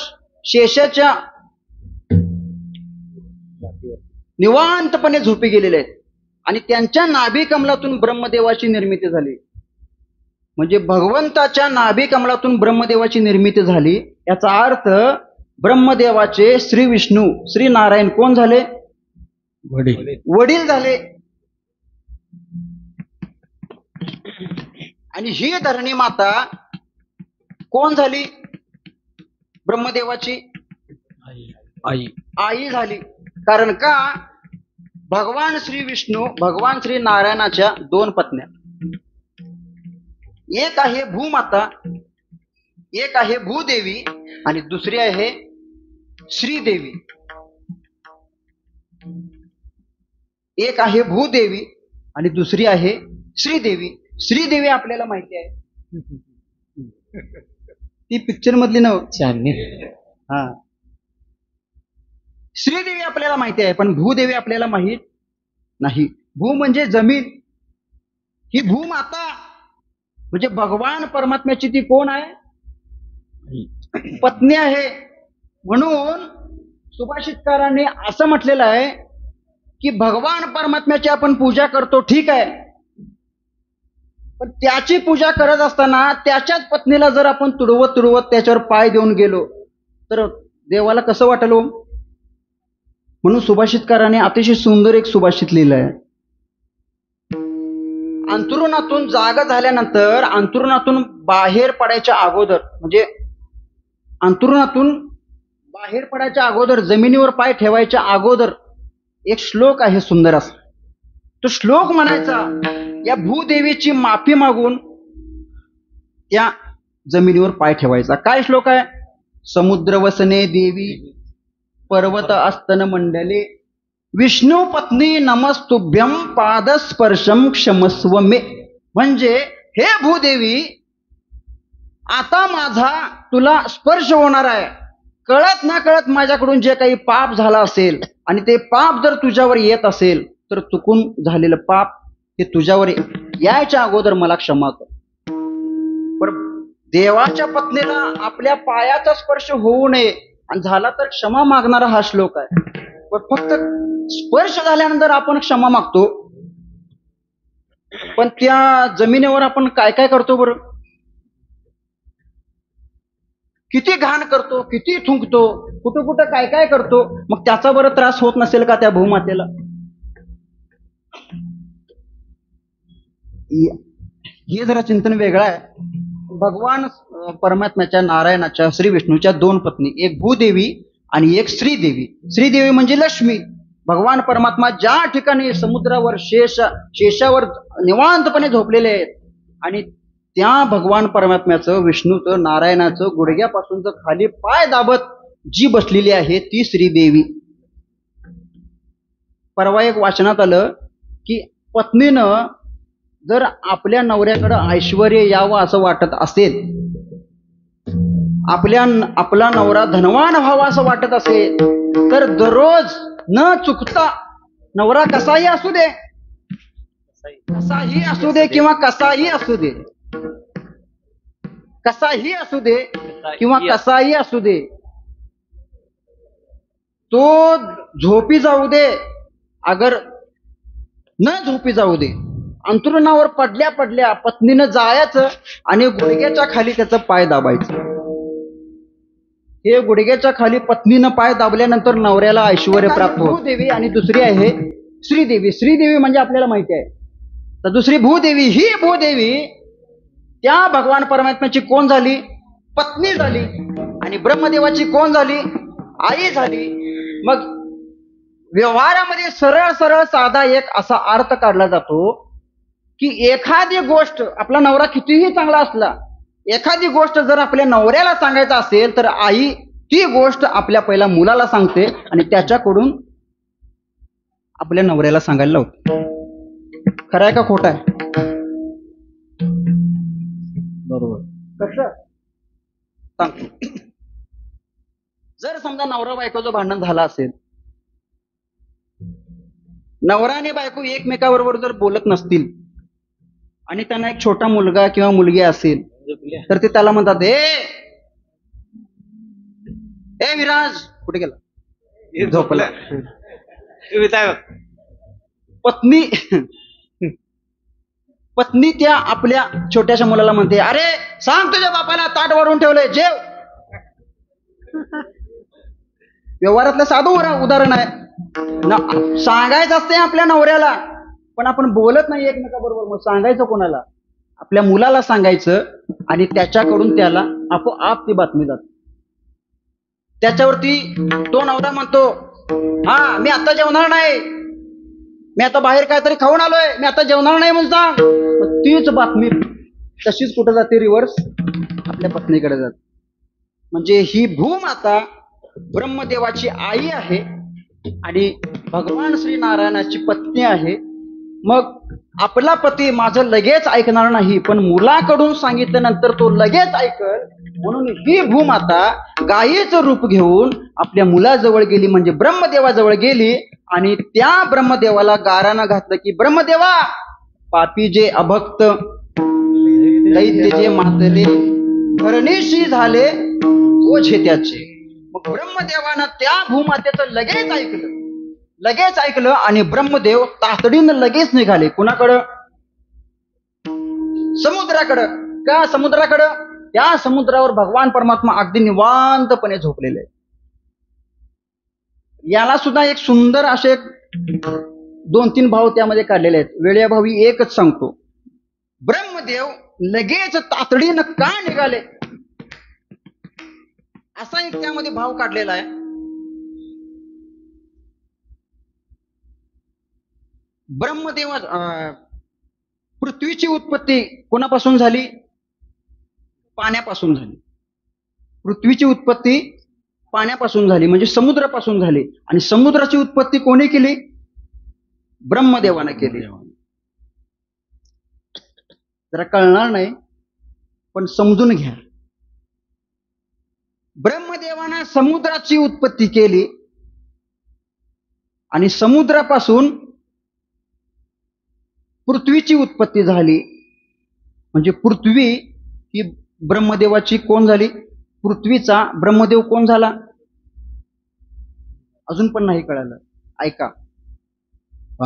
शेषाच्या निवांतपणे झोपी गेलेले आहेत आणि त्यांच्या नाभी कमलातून ब्रह्मदेवाची निर्मिती झाली. म्हणजे भगवंताच्या नाभी कमलातून ब्रह्मदेवाची निर्मिती झाली. याचा अर्थ ब्रह्मदेवाचे श्री विष्णू श्री नारायण कोण झाले? वडील झाले. आणि ही धरणी माता कोण झाली? ब्रह्मदेवाची आई झाली. कारण का? भगवान श्री विष्णू भगवान श्री नारायणाच्या दोन पत्न्या, एक आहे भूमाता, एक आहे भूदेवी आणि दुसरी आहे श्रीदेवी. एक आहे भूदेवी आणि दुसरी आहे श्रीदेवी. श्रीदेवी आपल्याला माहिती आहे, ती पिक्चर मधली नव. हा, श्रीदेवी आपल्याला माहिती आहे, पण भूदेवी आपल्याला माहित नाही. भू म्हणजे जमीन, ही भूमाता म्हणजे भगवान परमात्म्याची ती कोण आहे? पत्नी आहे. म्हणून सुभाषितकारांनी असं म्हटलेलं आहे की भगवान परमात्म्याची आपण पूजा करतो, ठीक आहे, पण त्याची पूजा करत असताना त्याच्याच पत्नीला जर आपण तुडवत तुडवत त्याच्यावर पाय देऊन गेलो तर देवाला कसं वाटेल? म्हणून सुभाषितकाराने अतिशय सुंदर एक सुभाषित लिहिलं आहे. अंथरुणातून जागा झाल्यानंतर, अंथरुणातून बाहेर पडायच्या अगोदर, म्हणजे अंथरुणातून बाहेर पडायच्या अगोदर, जमिनीवर पाय ठेवायच्या अगोदर एक श्लोक आहे सुंदर असा. तो श्लोक म्हणायचा, या भूदेवीची माफी मागून त्या जमिनीवर पाय ठेवायचा. काय श्लोक आहे? समुद्र वसने देवी पर्वत आस्तन मंडले विष्णू पत्नी नमस्तुभ्यम पादस्पर्शम क्षमस्व मे. म्हणजे हे भूदेवी, आता माझा तुला स्पर्श होणार आहे. कळत ना कळत माझ्याकडून जे काही पाप झाला असेल आणि ते पाप जर तुझ्यावर येत असेल तर चुकून झालेलं पाप हे तुझ्यावर यायच्या अगोदर मला क्षमा कर. पण देवाच्या पत्नीला आपल्या पायाचा स्पर्श होऊ नये आणि झाला तर क्षमा मागणारा हा श्लोक आहे. पण फक्त स्पर्श झाल्यानंतर आपण क्षमा मागतो, पण त्या जमिनीवर आपण काय काय करतो बरं? किती घाण करतो, किती थुंकतो, कुठं कुठं काय काय करतो. मग त्याचा बरं त्रास होत नसेल का त्या भूमातेला? हे जरा चिंतन वेगळं आहे. भगवान परमात्म्याच्या नारायणाच्या श्री विष्णूच्या दोन पत्नी, एक भूदेवी आणि एक श्रीदेवी. श्रीदेवी म्हणजे लक्ष्मी. भगवान परमात्मा ज्या ठिकाणी समुद्रावर शेषावर निवांतपणे झोपलेले आहेत आणि त्या भगवान परमात्म्याचं, विष्णूचं, नारायणाचं गुडघ्यापासूनच खाली पाय दाबत जी बसलेली आहे ती श्रीदेवी. परवा एक वाचनात आलं की पत्नीनं जर आपल्या नवऱ्याकडे ऐश्वर यावं असं वाटत असेल, आपला नवरा धनवान व्हावा असं वाटत असेल, तर दररोज न चुकता नवरा कसाही असू दे, कसाही असू दे किंवा कसाही असू दे, कसाही असू दे किंवा कसाही असू दे, तो झोपी जाऊ दे अगर न झोपी जाऊ दे, अंथरुणावर पडल्या पडल्या पत्नीनं जायचं आणि गुडघ्याच्या खाली त्याचं पाय दाबायचं. हे गुडघ्याच्या खाली पत्नीनं पाय दाबल्यानंतर नवऱ्याला ऐश्वर प्राप्त होतं. भूदेवी आणि दुसरी आहे श्रीदेवी. श्रीदेवी म्हणजे आपल्याला माहिती आहे. तर दुसरी भूदेवी, ही भूदेवी त्या भगवान परमात्म्याची कोण झाली? पत्नी झाली. आणि ब्रह्मदेवाची कोण झाली? आई झाली. मग व्यवहारामध्ये सरळ सरळ साधा एक असा अर्थ काढला जातो की एखादी गोष्ट, आपला नवरा कितीही चांगला असला, एखादी गोष्ट जर आपल्या नवऱ्याला सांगायचं असेल तर आई ती गोष्ट आपल्या पहिल्या मुलाला सांगते आणि त्याच्याकडून आपल्या नवऱ्याला सांगायला लावते. खरं आहे का खोटं आहे? बरोबर. कसं सांगतो. जर समजा नवरा बायकोचं भांडण झालं असेल, नवरा आणि बायको एकमेकाबरोबर जर बोलत नसतील आणि त्यांना एक छोटा मुलगा किंवा मुलगी असेल तर ते त्याला म्हणतात, ए विराज कुठे गेला? झोपला. पत्नी त्या आपल्या छोट्याशा मुलाला म्हणते, अरे सांग तुझ्या बापाला ताट वाढून ठेवलंय, जेव. व्यवहारातलं साधं उदाहरण आहे. सांगायचं असते आपल्या नवऱ्याला, पण आपण बोलत नाही एकमेकाबरोबर. मग सांगायचं कोणाला? आपल्या मुलाला सांगायचं आणि त्याच्याकडून त्याला आपोआप ती बातमी जाते. त्याच्यावरती तो नवरा म्हणतो, हा मी आता जेवणार नाही, मी आता बाहेर काहीतरी खाऊन आलोय, मी आता जेवणार नाही म्हणून सांग. तीच बातमी तशीच कुठे जाते? रिव्हर्स आपल्या पत्नीकडे जाते. म्हणजे ही भूमाता ब्रह्मदेवाची आई आहे आणि भगवान श्री नारायणाची पत्नी आहे. मग आपला पती माझं लगेच ऐकणार नाही, पण मुलाकडून सांगितल्यानंतर तो लगेच ऐकल. म्हणून ही भूमाता गायीचं रूप घेऊन आपल्या मुलाजवळ गेली, म्हणजे ब्रह्मदेवाजवळ गेली आणि त्या ब्रह्मदेवाला गारानं घातलं की, ब्रह्मदेवा, पापी जे अभक्त दैत्य जे मातले धरणीशी झाले ओझे त्याचे. मग ब्रह्मदेवानं त्या भूमातेचं लगेच ऐकलं आणि ब्रह्मदेव तातडीनं लगेच निघाले. कुणाकडं? समुद्राकडं. का समुद्राकडं? त्या समुद्रावर भगवान परमात्मा अगदी निवांतपणे झोपलेले आहेत. याला सुद्धा एक सुंदर असे 2-3 भाव त्यामध्ये काढलेले आहेत. वेळेअभावी एकच सांगतो. ब्रह्मदेव लगेच तातडीनं का निघाले, असा एक त्यामध्ये भाव काढलेला आहे. ब्रह्मदेवा पृथ्वीची उत्पत्ती कोणापासून झाली? पाण्यापासून झाली. पृथ्वीची उत्पत्ती पाण्यापासून झाली, म्हणजे समुद्रापासून झाली. आणि समुद्राची उत्पत्ती कोणी केली? ब्रह्मदेवानं केली. जरा कळणार नाही, पण समजून घ्या. ब्रह्मदेवानं समुद्राची उत्पत्ती केली आणि समुद्रापासून पृथ्वीची उत्पत्ती झाली. म्हणजे पृथ्वी ही ब्रह्मदेवाची कोण झाली? पृथ्वीचा ब्रह्मदेव कोण झाला? अजून पण नाही कळालं, ऐका.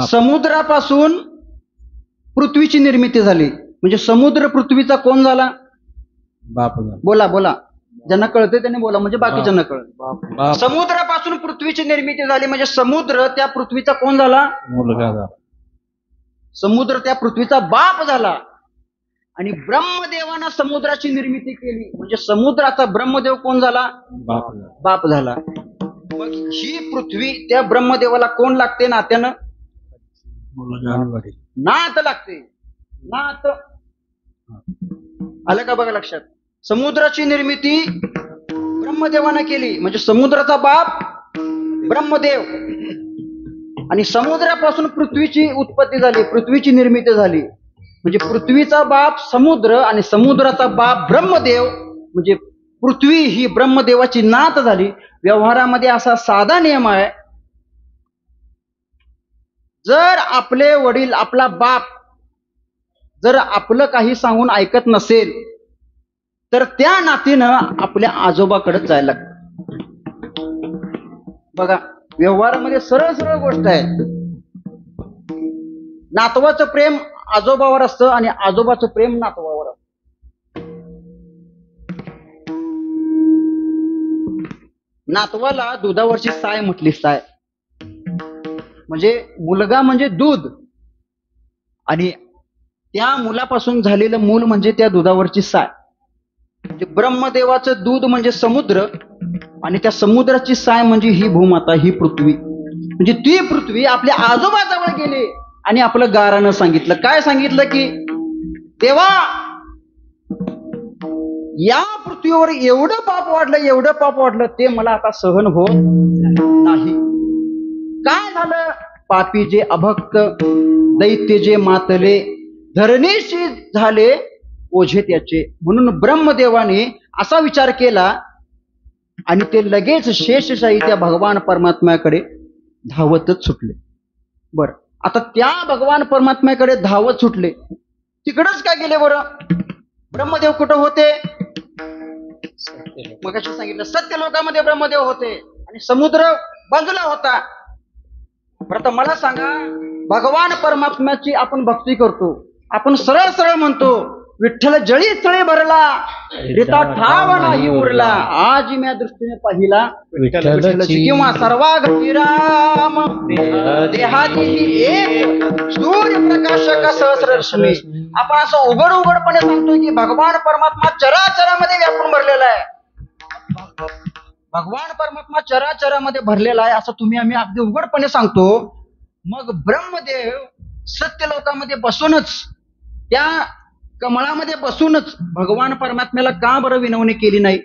समुद्रापासून पृथ्वीची निर्मिती झाली, म्हणजे समुद्र पृथ्वीचा कोण झाला? बाप. बोला बोला, ज्यांना कळते त्यांनी बोला, म्हणजे बाकीच्यांना कळत. समुद्रापासून पृथ्वीची निर्मिती झाली, म्हणजे समुद्र त्या पृथ्वीचा कोण झाला? मुलगा. समुद्र त्या पृथ्वीचा बाप झाला. आणि ब्रह्मदेवानं समुद्राची निर्मिती केली, म्हणजे समुद्राचा ब्रह्मदेव कोण झाला? बाप झाला. मग ही पृथ्वी त्या ब्रह्मदेवाला कोण लागते नात्यानं? नात लागते. नात. आलं का बघा लक्षात? समुद्राची निर्मिती ब्रह्मदेवानं केली, म्हणजे समुद्राचा बाप ब्रह्मदेव, आणि समुद्रापासून पृथ्वीची उत्पत्ती झाली, पृथ्वीची निर्मिती झाली. म्हणजे पृथ्वीचा बाप समुद्र आणि समुद्राचा बाप ब्रह्मदेव, म्हणजे पृथ्वी ही ब्रह्मदेवाची नात झाली. व्यवहारामध्ये असा साधा नियम आहे, जर आपले वडील, आपला बाप जर आपलं काही सांगून ऐकत नसेल तर त्या नातीनं आपल्या आजोबाकडे जायला लागतं. बघा, व्यवहारामध्ये सरळ सरळ गोष्ट आहे. नातवाचं प्रेम आजोबावर असतं आणि आजोबाचं प्रेम नातवावर असतं. नातवाला दुधावरची साय म्हटली, साय म्हणजे मुलगा म्हणजे दूध, आणि त्या मुलापासून झालेलं मूल म्हणजे त्या दुधावरची साय. म्हणजे ब्रह्मदेवाचं दूध म्हणजे समुद्र, आणि त्या समुद्राची साय म्हणजे ही भूमाता, ही पृथ्वी. म्हणजे ती पृथ्वी आपल्या आजोबाजवळ गेली आणि आपलं गारानं सांगितलं. काय सांगितलं? की तेव्हा या पृथ्वीवर एवढं पाप वाढलं, एवढं पाप वाढलं, ते मला आता सहन होत नाही. काय झालं? पापी जे अभक्त, दैत्य जे मातले, धरणीशी झाले ओझे त्याचे. म्हणून ब्रह्मदेवाने असा विचार केला आणि ते लगेच शेषशाही त्या भगवान परमात्म्याकडे धावतच सुटले. बर, आता त्या भगवान परमात्म्याकडे धावत सुटले, तिकडच काय गेले बरं? ब्रह्मदेव कुठं होते? मग सांगितलं, सत्य लोकामध्ये ब्रह्मदेव होते आणि समुद्र बाजूला होता. आता मला सांगा, भगवान परमात्म्याची आपण भक्ती करतो, आपण सरळ सरळ म्हणतो, विठ्ठल जळी तळी भरला, रिता ठाव नाही उरला, आज म्या दृष्टीने पाहिला विठ्ठलची. किंवा सर्वागती राम देहाती एक सूर्यप्रकाशक सहस्ररश्मी. आपण असं उघड उघडपणे सांगतोय की भगवान परमात्मा चराचरामध्ये व्यापून भरलेला आहे. भगवान परमात्मा चराचरामध्ये भरलेला आहे असं तुम्ही आम्ही अगदी उघडपणे सांगतो. मग ब्रह्मदेव सत्य लोकामध्ये बसूनच, त्या कमळामध्ये बसूनच भगवान परमात्म्याला का बरं विनवणी केली नाही?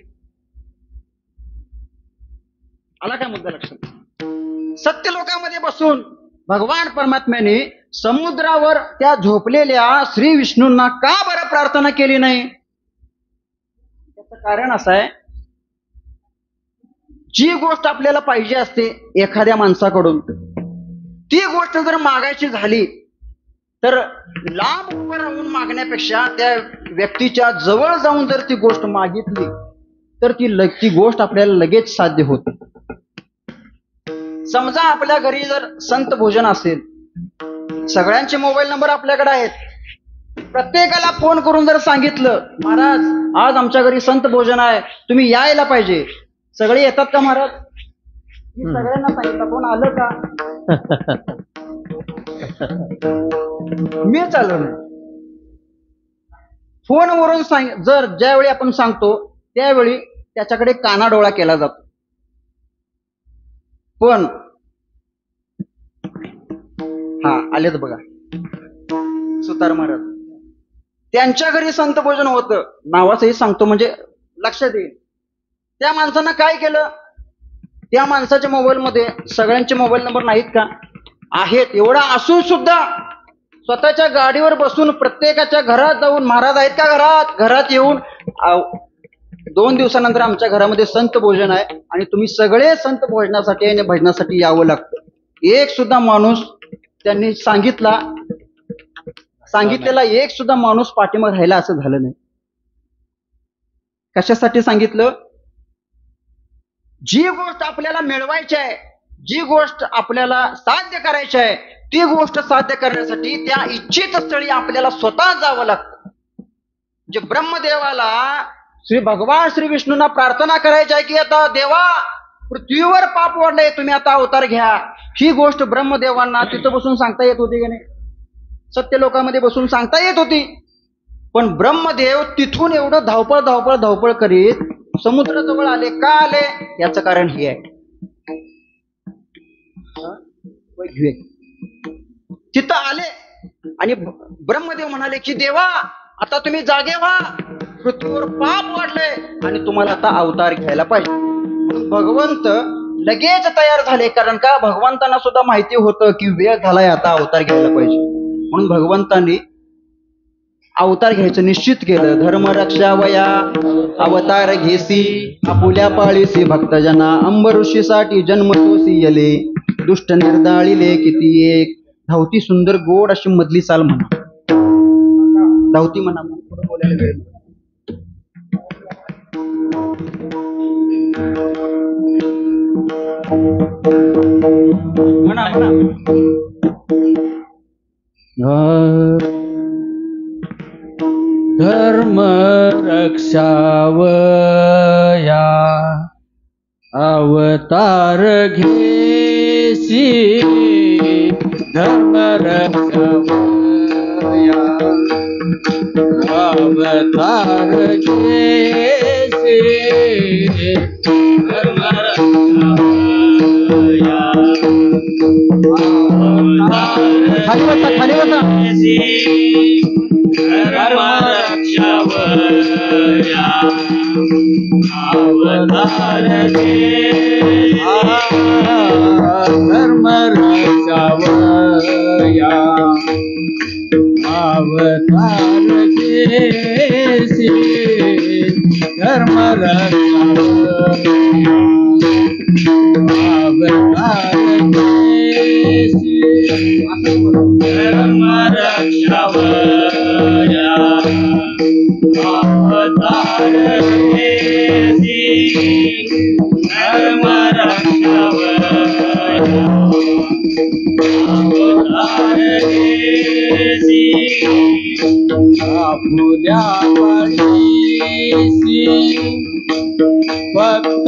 आला काय मुद्दा लक्षात? सत्य लोकामध्ये बसून भगवान परमात्म्याने समुद्रावर त्या झोपलेल्या श्री विष्णूंना का बरं प्रार्थना केली नाही? त्याचं कारण असं आहे, जी गोष्ट आपल्याला पाहिजे असते एखाद्या माणसाकडून, ती गोष्ट जर मागायची झाली तर लांब उभं राहून मागण्यापेक्षा त्या व्यक्तीच्या जवळ जाऊन जर ती गोष्ट मागितली तर ती गोष्ट आपल्याला लगेच साध्य होते. समजा आपल्या घरी जर संत भोजन असेल, सगळ्यांचे मोबाईल नंबर आपल्याकडे आहेत, प्रत्येकाला फोन करून जर सांगितलं, महाराज आज आमच्या घरी संत भोजन आहे, तुम्ही यायला पाहिजे, सगळे येतात का महाराज? मी सगळ्यांना सांगितलं, कोण आलं का? मी चालू नाही. फोनवरून जर ज्यावेळी आपण सांगतो त्यावेळी त्याच्याकडे कानाडोळा केला जातो. पण हा आलेत बघा सुतार महाराज, त्यांच्या घरी संत भोजन होतं, नावाचंही सांगतो म्हणजे लक्षात येईल. त्या माणसानं काय केलं? त्या माणसाच्या मोबाईल मध्ये सगळ्यांचे मोबाईल नंबर नाहीत का? आहेत. एवढा असून सुद्धा स्वतःच्या गाडीवर बसून प्रत्येकाच्या घरात जाऊन, महाराज आहेत का घरात? घरात येऊन 2 दिवसानंतर आमच्या घरामध्ये संत भोजन आहे आणि तुम्ही सगळे संत भोजनासाठी आणि भजनासाठी यावं लागतं. एक सुद्धा माणूस त्यांनी सांगितलेला एक सुद्धा माणूस पाठीमागे राहिला असं झालं नाही. कशासाठी सांगितलं? जी गोष्ट आपल्याला मिळवायची आहे, जी गोष्ट आपल्याला साध्य करायची आहे, ती गोष्ट साध्य करण्यासाठी त्या इच्छित स्थळी आपल्याला स्वतः जावं लागतं. म्हणजे ब्रह्मदेवाला भगवान श्री विष्णूंना प्रार्थना करायची आहे की आता देवा, पृथ्वीवर पाप वाढलंय, तुम्ही आता अवतार घ्या. ही गोष्ट ब्रह्मदेवांना तिथं बसून सांगता येत होती की नाही? सत्य लोकांमध्ये बसून सांगता येत होती. पण ब्रह्मदेव तिथून एवढं धावपळ करीत समुद्राजवळ आले. का आले? याचं कारण हे आहे. तिथं आले आणि ब्रह्मदेव म्हणाले की देवा, आता तुम्ही जागे व्हा, पृथ्वीवर पाप वाढलंय आणि तुम्हाला आता अवतार घ्यायला पाहिजे. म्हणून भगवंत लगेच तयार झाले, कारण का भगवंतांना सुद्धा माहिती होतं की वेळ झालाय आता अवतार घ्यायला पाहिजे. म्हणून भगवंतांनी अवतार घ्यायचं निश्चित केलं. धर्म रक्षावया अवतार घेसी, आपुल्या पाळीसी भक्तजना, अंब ऋषीसाठी जन्म तोसी यले, दुष्ट निर्दाळिले किती एक. धावती सुंदर गोड अशी मधली चाल म्हणा, धावती म्हणा, पुढे बोलायला वेळ नाही. म्हणा धर्म रक्षावया अवतार घेसी, धर्म रक्षावया अवतार घेसी, धर्म रक्षावया खाली बसा, खाली बसा. धर्म रक्षावया अवतार घेसी, धर्म रक्षावया अवतार घेसी, धर्म रक्षावया अवतार घेसी, धर्म रक्षावया अवतार घेसी, धर्म रक्षावया अवतार घेसी, आपुल्या पाळीसी भक्त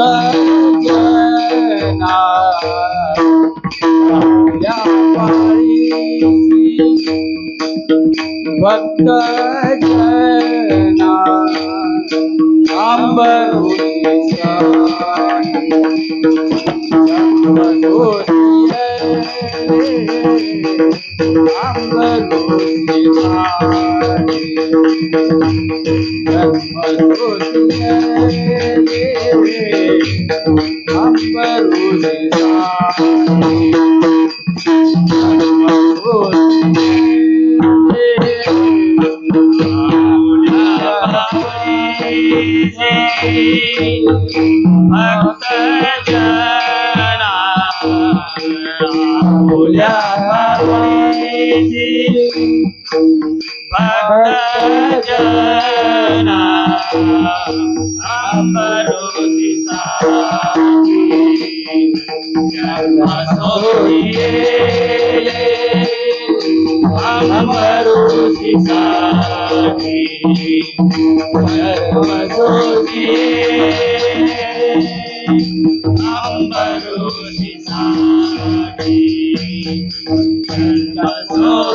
जना, आपुल्या पाळीसी भक्त जना, अंबरुषा भक्त जना, आपुल्या पाळीसी भक्त जना, अंबरुषीसाठी जन्म सोडिले, अंबरुषीसाठी जन्म सोडिले, अंबरुषीसाठी जन्म सोडिले,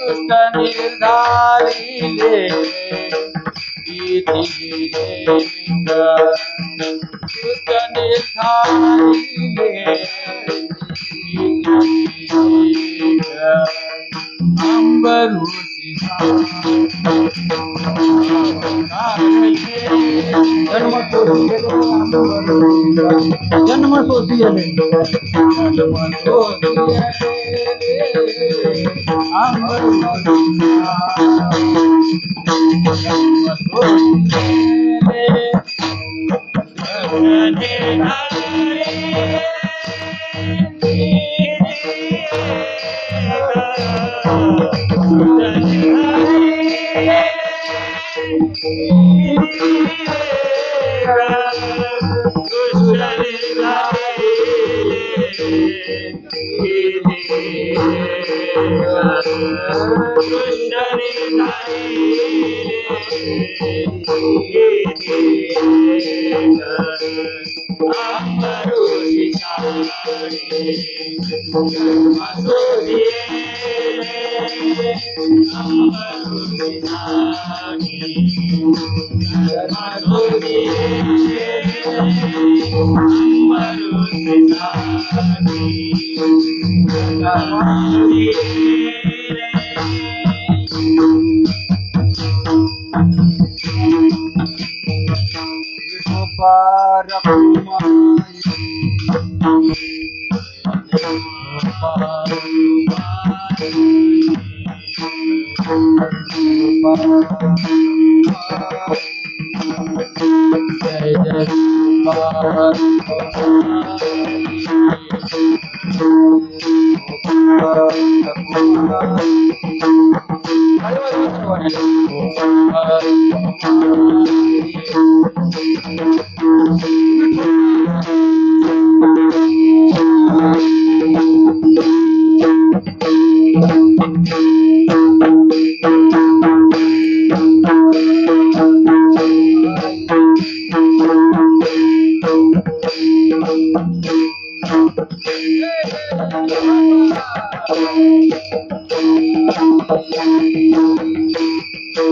दुष्ट निर्दारिले दुष्ट निर्धारिले दुष्ट निर्धारिले अंबरुषी जन्म सोसी यले, Masudi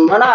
म्हणा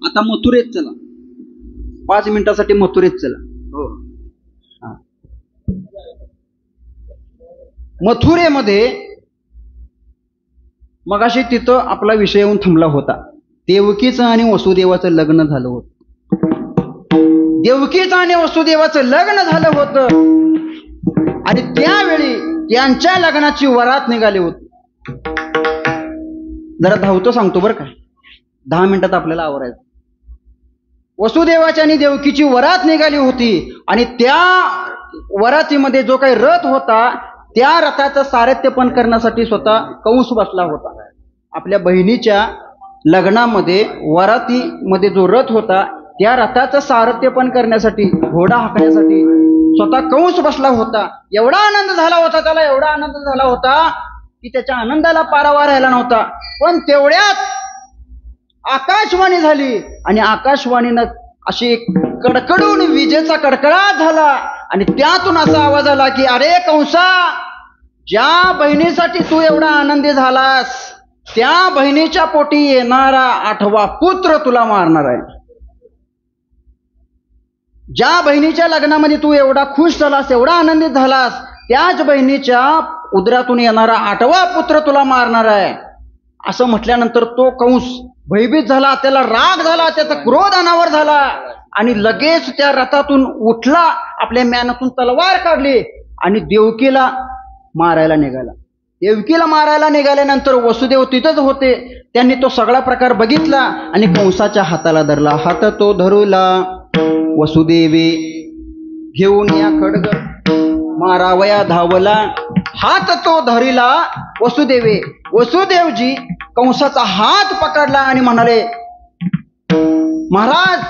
आता मथुरेत चला, 5 मिनिटासाठी मथुरेत चला. हो, मथुरेमध्ये मगाशी तिथं आपला विषय येऊन थांबला होता. देवकीचं आणि वसुदेवाचं लग्न झालं होतं. देवकीचं आणि वसुदेवाचं लग्न झालं होतं आणि त्यावेळी त्यांच्या लग्नाची वरात निघाली होती. जरा धावतो सांगतो बरं का, 10 मिनिटात आपल्याला आवरायचं. वसुदेवाची आणि देवकीची वरात निघाली होती आणि त्या वरातीमध्ये जो काही रथ होता त्या रथाचं सारथ्यपण करण्यासाठी स्वतः कंस बसला होता. आपल्या बहिणीच्या लग्नामध्ये वरातीमध्ये जो रथ होता त्या रथाचं सारथ्यपण करण्यासाठी, घोडा हाकण्यासाठी स्वतः कंस बसला होता. एवढा आनंद झाला होता त्याला, एवढा आनंद झाला होता की त्याच्या आनंदाला पारावार राहिला नव्हता. पण तेवढ्यात आकाशवाणी झाली आणि आकाशवाणीनं अशी कडकडून विजेचा कडकडाट झाला आणि त्यातून असा आवाज आला की अरे कंसा, ज्या बहिणीसाठी तू एवढा आनंदी झालास त्या बहिणीच्या पोटी येणारा 8वा पुत्र तुला मारणार आहे. ज्या बहिणीच्या लग्नामध्ये तू एवढा खुश झालास, एवढा आनंदित झालास, त्याच बहिणीच्या उदरातून येणारा 8वा पुत्र तुला मारणार आहे. असं म्हटल्यानंतर तो कंस भयभीत झाला, त्याला राग झाला, त्याचा क्रोध अनावर झाला आणि लगेच त्या रथातून उठला, आपल्या म्यानातून तलवार काढली आणि देवकीला मारायला निघाला. देवकीला मारायला निघाल्यानंतर वसुदेव तिथंच होते. त्यांनी तो सगळा प्रकार बघितला आणि कंसाच्या हाताला धरला. हात तो धरूला वसुदेवे घेऊन या खड्ग मारावया धावला. हात तो धरिला वसुदेवे. वसुदेवजी कंसाचा हात पकडला आणि म्हणाले, महाराज,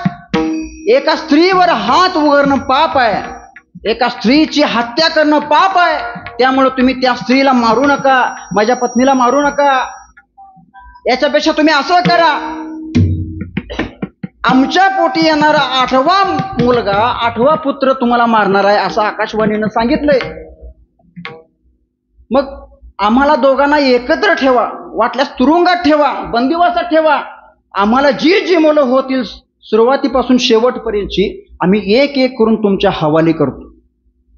एका स्त्रीवर हात उगारणं पाप आहे, एका स्त्रीची हत्या करणं पाप आहे. त्यामुळे तुम्ही त्या स्त्रीला मारू नका, माझ्या पत्नीला मारू नका. याच्यापेक्षा तुम्ही असं करा, आमच्या पोटी येणारा 8वा मुलगा, 8वा पुत्र तुम्हाला मारणार आहे, असं आकाशवाणीनं सांगितलंय. मग आम्हाला दोघांना एकत्र ठेवा, वाटल्यास तुरुंगात ठेवा, बंदिवासात ठेवा. आम्हाला जी जी मुलं होतील सुरुवातीपासून शेवटपर्यंतची आम्ही एक एक करून तुमच्या हवाली करतो.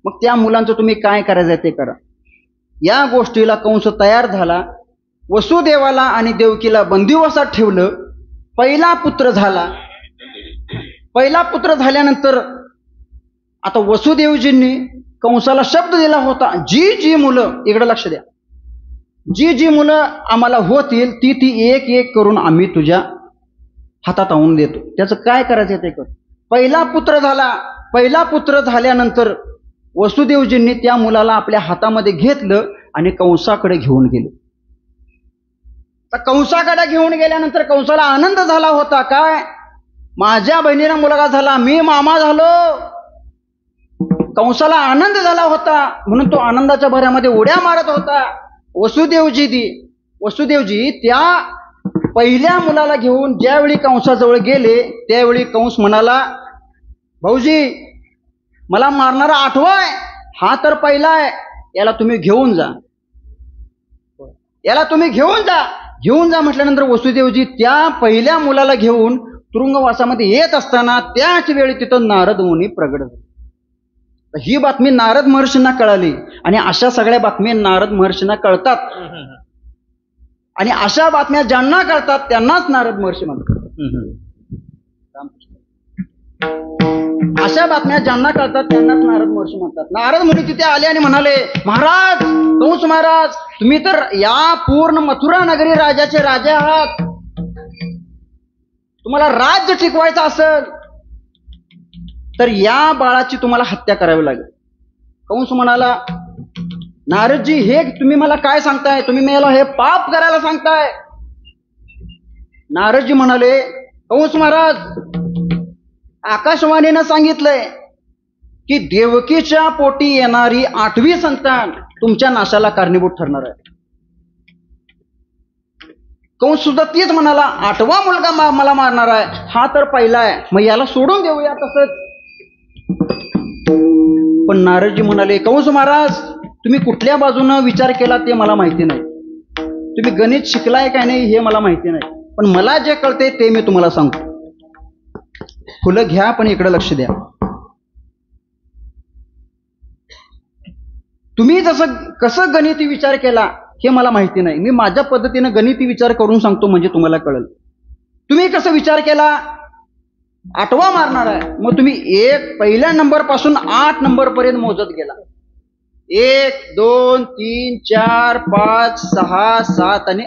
मग त्या मुलांचं तुम्ही काय करायचं ते करा. या गोष्टीला कंस तयार झाला. वसुदेवाला आणि देवकीला बंदिवासात ठेवलं. पहिला पुत्र झाला. पहिला पुत्र झाल्यानंतर आता वसुदेवजींनी कंसाला शब्द दिला होता, जी जी मुलं, इकडे लक्ष द्या, जी जी मुलं आम्हाला होतील ती ती एक एक करून आम्ही तुझ्या हातात आणून देतो. त्याचं काय करायचं ते कर. पहिला पुत्र झाला. पहिला पुत्र झाल्यानंतर वसुदेवजींनी त्या मुलाला आपल्या हातामध्ये घेतलं आणि कंसाकडे घेऊन गेले. तर कंसाकडे घेऊन गेल्यानंतर कंसाला आनंद झाला होता. काय, माझ्या बहिणीला मुलगा झाला, मी मामा झालो. कंसाला आनंद झाला होता, म्हणून तो आनंदाच्या भरामध्ये उड्या मारत होता. वसुदेवजी त्या पहिल्या मुलाला घेऊन ज्यावेळी कंसाजवळ गेले त्यावेळी कंस म्हणाला, भाऊजी, मला मारणारा 8वा आहे, हा तर पहिला आहे, याला तुम्ही घेऊन जा, याला तुम्ही घेऊन जा. घेऊन जा म्हटल्यानंतर वसुदेवजी त्या पहिल्या मुलाला घेऊन तुरुंगवासामध्ये येत असताना त्याच वेळी तिथं नारद मुनी प्रगट झाले. ही बातमी नारद महर्षींना कळाली आणि अशा सगळ्या बातम्या नारद महर्षींना कळतात आणि अशा बातम्या ज्यांना कळतात त्यांनाच नारद महर्षी म्हणतात. अशा बातम्या ज्यांना कळतात त्यांनाच नारद महर्षी म्हणतात. नारद मुनी तिथे आले आणि म्हणाले, महाराज, कंस महाराज, तुम्ही तर या पूर्ण मथुरा नगरी राजाचे राजे आहात, तुम्हाला राज्य टिकवायचं असेल तर या बाळाची तुम्हाला हत्या करावी लागेल. कंस म्हणाला, नारदजी, हे तुम्ही मला काय सांगताय, तुम्ही मला हे पाप करायला सांगताय. नारदजी म्हणाले, कंस महाराज, आकाशवाणीनं सांगितलंय की देवकीच्या पोटी येणारी 8वी संतान तुमच्या नाशाला कारणीभूत ठरणार आहे. कंस सुद्धा तीच म्हणाला, 8वा मुलगा मला मारणार आहे, हा तर पहिला आहे, मग याला सोडून देऊया तसंच. पण नारदजी म्हणाले, कंस महाराज, तुम्ही कुठल्या बाजूनं विचार केला ते मला माहिती नाही, तुम्ही गणित शिकलाय काय नाही हे मला माहिती नाही, पण मला जे कळते ते मी तुम्हाला सांगतो. फुलं घ्या पण इकडे लक्ष द्या. तुम्ही जसं कसं गणिती विचार केला हे मला माहिती नाही, मी माझ्या पद्धतीनं गणिती विचार करून सांगतो म्हणजे तुम्हाला कळेल. तुम्ही कसं विचार केला, 8वा मारणार आहे, मग तुम्ही पहिल्या नंबर पासून 8 नंबर पर्यंत मोजत गेला. 1 2 3 4 5 6 7 आणि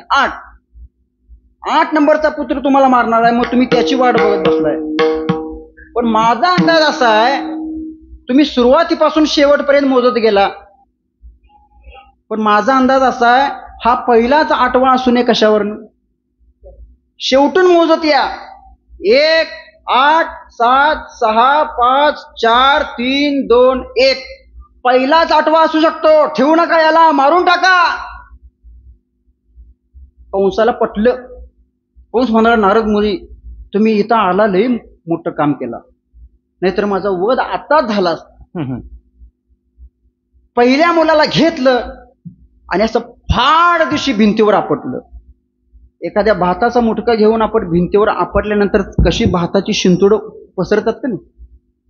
8 नंबरचा पुत्र तुम्हाला मारणार आहे, मग तुम्ही त्याची वाट बघत बसलाय. पण माझा अंदाज असा आहे, तुम्ही सुरुवातीपासून शेवटपर्यंत मोजत गेला, पण माझा अंदाज असा आहे, हा पहिलाच 8वा असू नये कशावर, शेवटून मोजत या. 1 8 7 6 5 4 3 2 1 पहिलाच 8वा असू शकतो, ठेवू नका, याला मारून टाका. कंसाला पटलं. कंस म्हणाला, नारद मुनी, तुम्ही इथं आला, लई मोठं काम केला, नाहीतर माझा वध आताच झाला. पहिल्या मुलाला घेतलं आणि असं फाड दिवशी भिंतीवर आपटलं. एखाद्या भाताचा मुटका घेऊन आपण भिंतीवर आपटल्यानंतर कशी भाताची शिंतोडं पसरतात का नाही,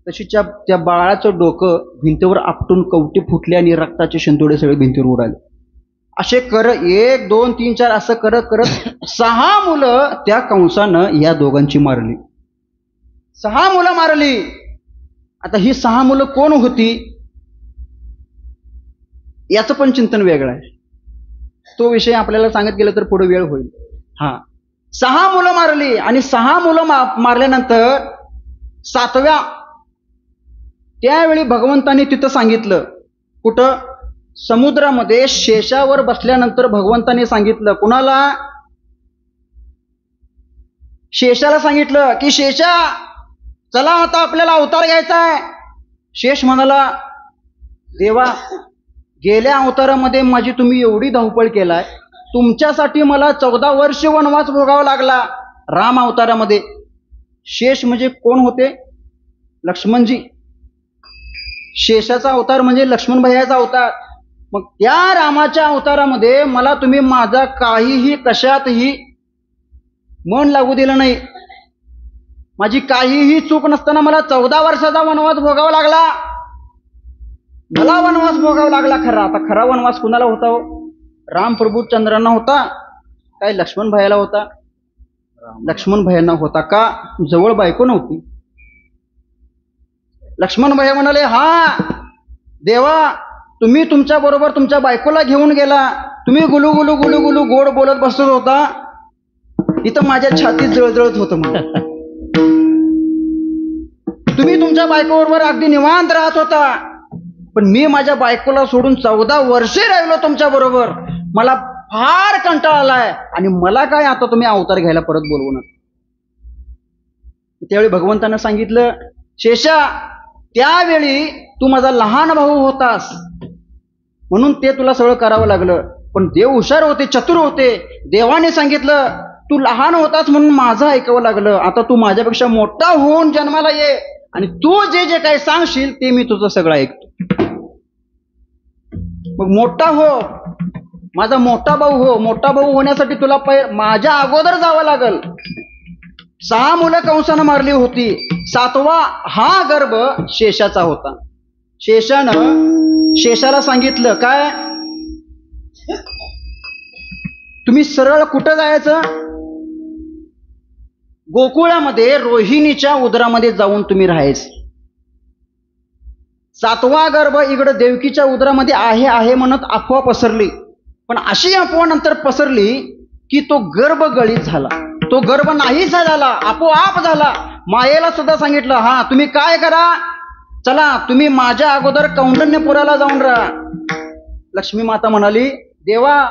तशी त्या बाळाचं डोकं भिंतीवर आपटून कवटी फुटली आणि रक्ताचे शिंतोडे सगळे भिंतीवर उडाले. असे कर 1 2 3 4 असं करत करत 6 मुलं त्या कंसानं या दोघांची मारली. 6 मुलं मारली. आता ही 6 मुलं कोण होती याचं पण चिंतन वेगळं आहे. तो विषय आपल्याला सांगत गेलं तर पुढे वेळ होईल. 6 मुलं मारली आणि 6 मुलं मारल्यानंतर 7व्या त्यावेळी भगवंतांनी तिथं सांगितलं, कुठं? समुद्रामध्ये शेषावर बसल्यानंतर भगवंतांनी सांगितलं. कुणाला? शेषाला सांगितलं की शेषा चला आता आपल्याला अवतार घ्यायचा आहे. शेष म्हणाला, देवा गेल्या अवतारामध्ये माझी तुम्ही एवढी धावपळ केलाय, तुमच्यासाठी मला 14 वर्ष वनवास भोगावा लागला राम अवतारामध्ये. शेष म्हणजे कोण होते? लक्ष्मणजी. शेषाचा अवतार म्हणजे लक्ष्मण भैयाचा अवतार. मग त्या रामाच्या अवतारामध्ये मला तुम्ही माझा काहीही कशातही मन लागू दिलं नाही. माझी काहीही चूक नसताना मला 14 वर्षाचा वनवास भोगावा लागला. मला वनवास भोगावा लागला खरा. आता खरा वनवास कुणाला होता हो? रामप्रभू चंद्रांना होता काय लक्ष्मण भैयाला होता? लक्ष्मण भैयांना होता. का? जवळ बायको नव्हती. लक्ष्मण भैया म्हणाले, हा देवा तुम्ही तुमच्या बरोबर तुमच्या बायकोला घेऊन गेला, तुम्ही गुलू गुलू गुलू गुलू गोड बोलत बसत होता, इथं माझ्या छातीत जळजळत होतं. म्हणून तुम्ही तुमच्या बायकोबरोबर अगदी निवांत राहत होता, पण मी माझ्या बायकोला सोडून 14 वर्षे राहिलो तुमच्या बरोबर. मला फार कंटाळा आलाय आणि मला काय आता तुम्ही अवतार घ्यायला परत बोलवू नका. त्यावेळी भगवंतांना सांगितलं, शेषा त्यावेळी तू माझा लहान भाऊ होतास म्हणून ते तुला सगळं करावं लागलं. पण देव हुशार होते, चतुर होते. देवाने सांगितलं तू लहान होतास म्हणून माझं ऐकावं लागलं. आता तू माझ्यापेक्षा मोठा होऊन जन्माला ये आणि तू जे जे काही सांगशील ते मी तुझं सगळं ऐकतो. मग मोठा हो, माझा मोठा भाऊ हो. मोठा भाऊ होण्यासाठी तुला माझ्या अगोदर जावं लागल. 6 मुलं कंसानं मारली होती. 7वा हा गर्भ शेषाचा होता. शेषाला सांगितलं काय? तुम्ही सरळ कुठं जायचं? गोकुळामध्ये रोहिणीच्या उदरामध्ये जाऊन तुम्ही राहायचं. 7वा गर्भ इकडं देवकीच्या उदरामध्ये आहे म्हणत अफवा पसरली. पण अशी अफवा नंतर पसरली की तो गर्भ गळीत झाला. तो गर्भ नाहीसा झाला, आपोआप झाला. मायेला सुद्धा सांगितलं, हा तुम्ही काय करा, चला तुम्ही माझ्या अगोदर कौंडण्यपुराला जाऊन राहा. लक्ष्मी माता म्हणाली, देवा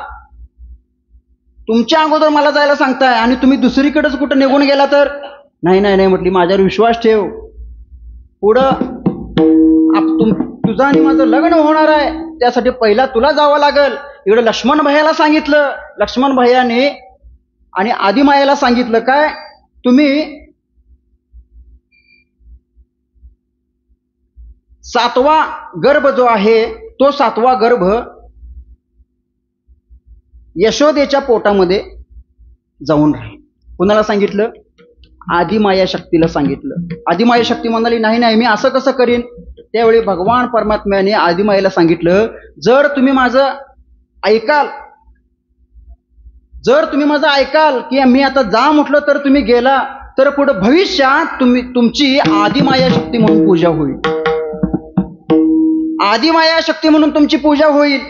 तुमच्या अगोदर मला जायला सांगताय आणि तुम्ही दुसरीकडेच कुठं निघून गेला तर? नाही नाही नाही म्हटली, माझ्यावर विश्वास ठेव. पुढं तुझं आणि माझं लग्न होणार आहे, त्यासाठी पहिला तुला जावं लागल. इकडे लक्ष्मण भैयाला सांगितलं. लक्ष्मण भैयाने आणि आदिमायेला सांगितलं काय, तुम्ही 7वा गर्भ जो आहे तो 7वा गर्भ यशोदेच्या पोटामध्ये जाऊन राहील. कुणाला सांगितलं? आदिमाया शक्तीला सांगितलं. आदिमाया शक्ती म्हणाली, नाही नाही मी असं कसं करीन? त्यावेळी भगवान परमात्म्याने आदिमायेला सांगितलं, जर तुम्ही माझं ऐकाल की मी आता जा म्हटलं तर तुम्ही गेला तर पुढे भविष्यात तुमची आदिमाया शक्ती म्हणून पूजा होईल. आदिमाया शक्ती म्हणून तुमची पूजा होईल.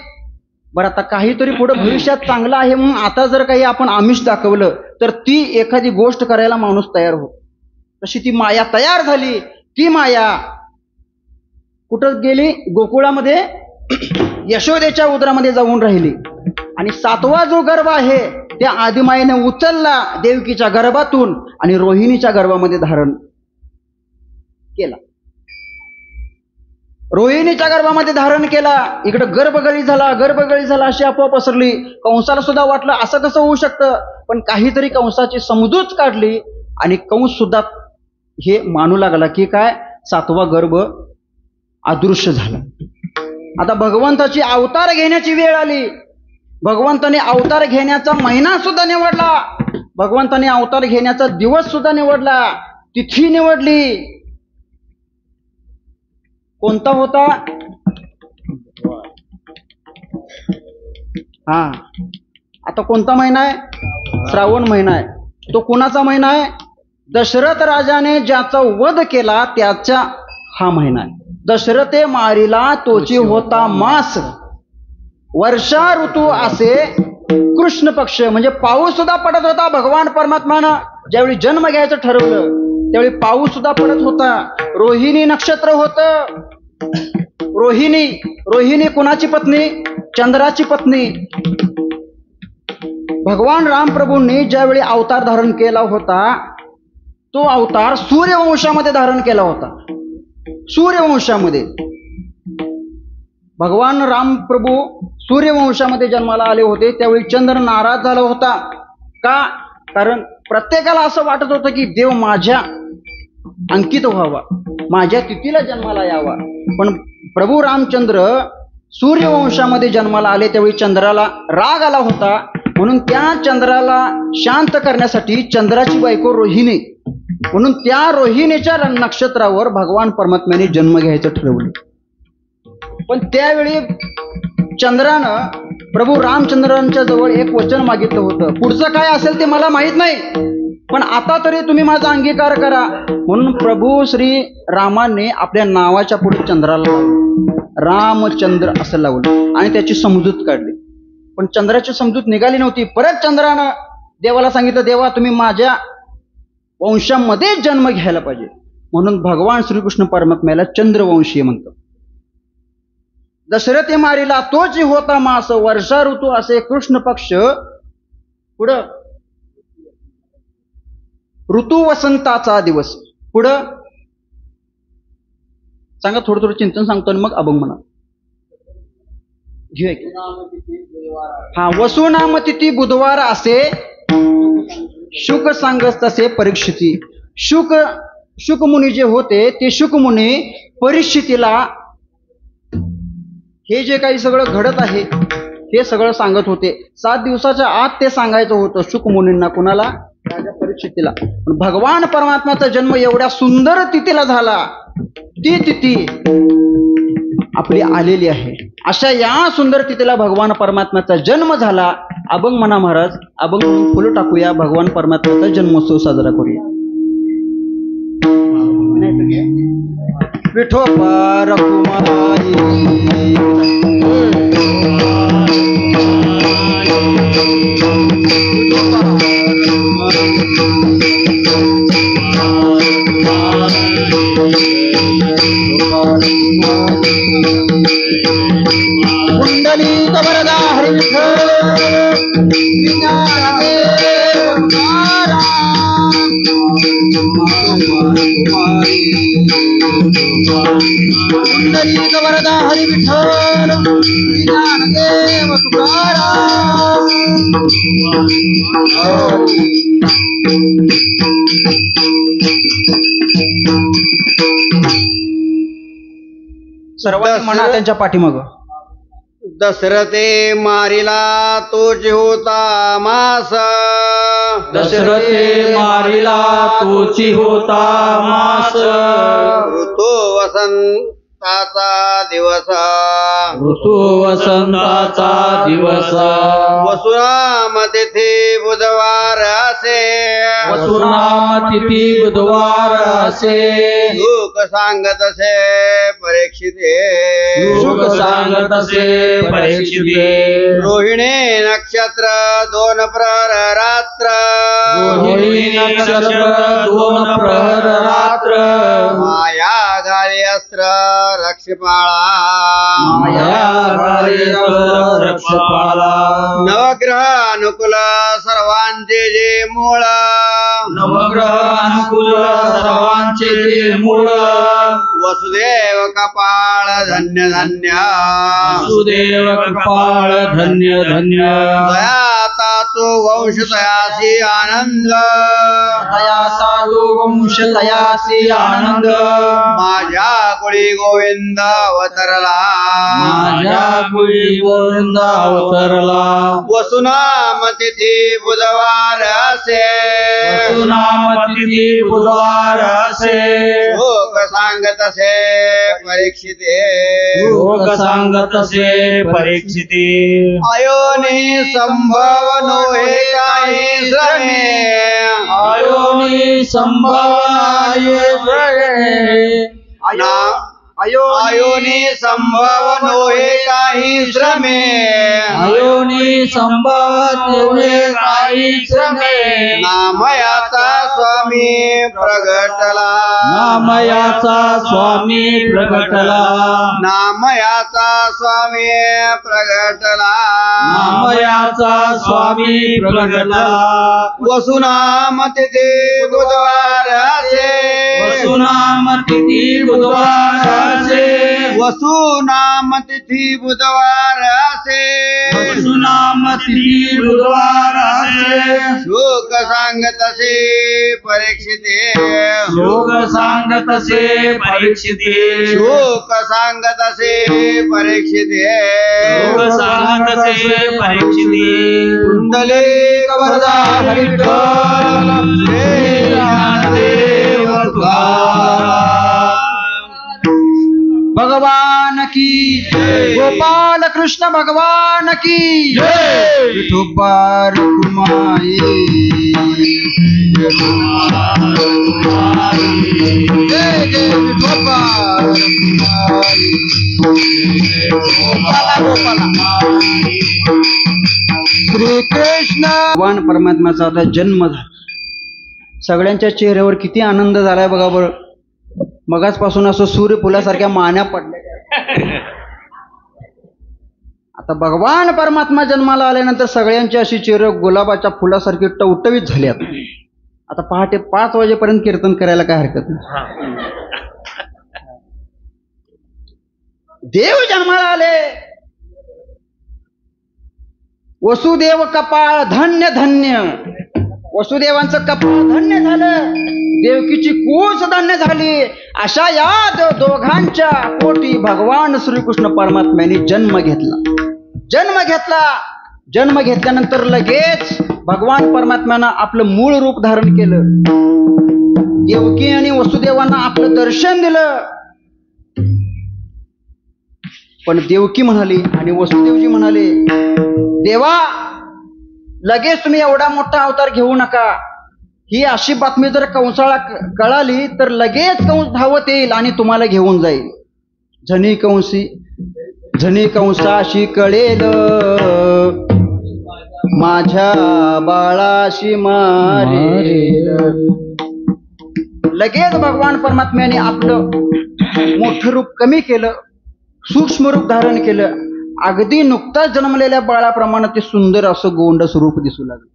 बरं आता काहीतरी पुढे भविष्यात चांगलं आहे म्हणून आता जर काही आपण आमिष दाखवलं तर ती एखादी गोष्ट करायला माणूस तयार हो. तशी ती माया तयार झाली. ती माया कुठं गेली? गोकुळामध्ये यशोदेच्या उदरामध्ये जाऊन राहिली. आणि 7वा जो गर्भ आहे त्या आदिमायेने उचलला देवकीच्या गर्भातून आणि रोहिणीच्या गर्भामध्ये धारण केला. रोहिणीच्या गर्भामध्ये धारण केला. इकडे गर्भगळी झाला अशी अफवा पसरली. कंसाला सुद्धा वाटलं असं कसं होऊ शकतं, पण काहीतरी कंसाची समजूत काढली आणि कंस सुद्धा हे मानू लागला की काय 7वा गर्भ अदृश्य झाला. आता भगवंताची अवतार घेण्याची वेळ आली. भगवंताने अवतार घेण्याचा महिना सुद्धा निवडला. भगवंताने अवतार घेण्याचा दिवस सुद्धा निवडला. तिथी निवडली. कोणता होता? हा, आता कोणता महिना आहे? श्रावण महिना आहे. तो कोणाचा महिना आहे? दशरथ राजाने ज्याचा वध केला त्याचा हा महिना आहे. दशरथे मारिला तोची होता मास, वर्षा ऋतू असे कृष्ण पक्ष. म्हणजे पाऊस सुद्धा पडत होता. भगवान परमात्मानं ज्यावेळी जन्म घ्यायचं ठरवलं त्यावेळी पाऊस सुद्धा पडत होता. रोहिणी नक्षत्र होतं. रोहिणी कुणाची पत्नी? चंद्राची पत्नी. भगवान रामप्रभूंनी ज्यावेळी अवतार धारण केला होता तो अवतार सूर्यवंशामध्ये धारण केला होता. सूर्यवंशामध्ये भगवान रामप्रभू सूर्यवंशामध्ये जन्माला आले होते. त्यावेळी चंद्र नाराज झाला होता. का? कारण प्रत्येकाला असं वाटत होतं की देव माझ्या अंकित व्हावा, माझ्या तिथीला जन्माला यावा. पण प्रभू रामचंद्र सूर्यवंशामध्ये जन्माला आले त्यावेळी चंद्राला राग आला होता. म्हणून त्या चंद्राला शांत करण्यासाठी चंद्राची बायको रोहिणी, म्हणून त्या रोहिणीच्या नक्षत्रावर भगवान परमात्म्याने जन्म घ्यायचं ठरवलं. पण त्यावेळी चंद्रानं प्रभू रामचंद्रांच्या जवळ एक वचन मागितलं होतं. पुढचं काय असेल ते मला माहित नाही, पण आता तरी तुम्ही माझा अंगीकार करा. म्हणून प्रभू श्री रामांनी आपल्या नावाच्या पुढे चंद्राला लावलं, रामचंद्र असं लावलं आणि त्याची समजूत काढली. पण चंद्राची समजूत निघाली नव्हती. परत चंद्रानं देवाला सांगितलं, देवा तुम्ही माझ्या वंशामध्ये जन्म घ्यायला पाहिजे. म्हणून भगवान श्रीकृष्ण परमात्म्याला चंद्रवंशीय म्हणतात. दशरथे मारिला तोच होता मास, वर्षा ऋतू असे कृष्ण पक्ष. पुढं ऋतू वसंताचा दिवस. पुढं सांगा, थोडं थोडं चिंतन सांगतो आणि मग अभंग म्हणा. हा, वसुनाम तिथी बुधवार असे शुक सांगत तसे परीक्षिती. शुक मुनी जे होते ते शुक मुनी परीक्षितीला हे जे काही सगळं घडत आहे हे सगळं सांगत होते. 7 दिवसाच्या आत ते सांगायचं होतं शुक मुनींना. कुणाला? राजा परीक्षितीला. पण भगवान परमात्म्याचा जन्म एवढ्या सुंदर तिथीला झाला, ती तिथी आपली आलेली आहे. अशा या सुंदर तिथीला भगवान परमात्म्याचा जन्म झाला. अभंग म्हणा महाराज, अभंग म्हणून फुलं टाकूया, भगवान परमात्म्याचा जन्मोत्सव साजरा करूया. विठोबा रखुमाई कुंडली कबरदा हरी कुंडली कबरदा हरी विठ्ठल ज्ञानदेव तुकाराम. सर्वांनी म्हणा त्यांच्या पाठीमाग. दशरथे मारिला तोच होता मास, दशरथे मारिला तोची होता मास, ऋतू वसंताचा दिवस, ऋतू वसंताचा दिवस, वसुनाम तिथी बुधवार असे, वसुनाम तिथी बुधवार असे, लोक सांगत असे परीक्षिते, लोक सांगत असे परीक्षिते, रोहिणी नक्षत्र 2 प्रहर रात्र, रोहिणी नक्षत्र 2 प्रहर रात्र, माया घाली अस्त्र रक्षपाळा, माया घाली रक्षपाला, नवग्रह अनुकूल सर्वांचे जे मूळ, नवग्रह अनुकूल सर्वांचे जे मूळ, वसुदेव कपाळ धन्य धन्य, वसुदेव कृपाळ धन्य धन्य, दयाता तो वंश तयासी आनंद, दयाचा तो वंश तयासी आनंद, माझ्या कुळी गोविंद अवतरला, माझ्या कुळी गोविंद अवतरला, वसुनाम तिथी बुधवार असे, वसुनाम तिथी बुधवार असे, लोक सांगतसे परीक्षिते लोक सांगतसे परीक्षिती अयोनी संभव नो हे काही श्रमे आयोनी संभवनाये अयोनी संभव नो हे काही श्रमे आयोनी संभवते काही श्रमे नामयाचा स्वामी प्रगटला नामयाचा स्वामी प्रगटला नामयाचा स्वामी प्रगटला नामयाचा स्वामी प्रगटला वसुनाम तिथे बुधवार असे वसुनाम तिथी बुधवाराचे वसुनाम तिथी बुधवार असे वसुनाम तिथी बुधवाराचे शोक सांगतसे परीक्षिते योग सांगतसे परीक्षिते शोक सांगतसे परीक्षिते योग सांगतसे परीक्षिते कुंडले कवरदा हरिविठ्ठल श्री ज्ञानदेव तुकाराम. भगवान की गोपाल कृष्ण भगवान की विठोबा रखुमाई जय जय विठोबा रखुमाई. गोपाला गोपाला श्रीकृष्ण भगवान परमात्म्याचा आता जन्म झाला. सगळ्यांच्या चेहऱ्यावर किती आनंद झालाय बघा बरं. मगाचपासून असं सूर्यफुलासारख्या मान्या पडल्या. आता भगवान परमात्मा जन्माला आल्यानंतर सगळ्यांची अशी चेहरे गुलाबाच्या फुलासारखी टवटवीत झाली. आता पहाटे 5 वाजेपर्यंत कीर्तन करायला काय हरकत नाही. देव जन्माला आले. वसुदेव कपाळ धन्य धन्य. वसुदेवांचं कपाळ धन्य झालं. देवकीची कूच धन्य झाली. अशा या दोघांच्या पोटी भगवान श्रीकृष्ण परमात्म्याने जन्म घेतला. जन्म घेतल्यानंतर लगेच भगवान परमात्म्यानं आपलं मूळ रूप धारण केलं. देवकी आणि वसुदेवांना आपलं दर्शन दिलं. पण देवकी म्हणाली आणि वसुदेवजी म्हणाले, देवा लगेच तुम्ही एवढा मोठा अवतार घेऊ नका. ही अशी बातमी जर कंसाला कळाली तर लगेच कंस धावत येईल आणि तुम्हाला घेऊन जाईल. झणी कंसाशी कळेल माझ्या बाळाशी मारेल. लगेच भगवान परमात्म्याने आपलं मोठं रूप कमी केलं, सूक्ष्म रूप धारण केलं. अगदी नुकताच जन्मलेल्या बाळाप्रमाणे ते सुंदर असं गोंडस रूप दिसू लागलं.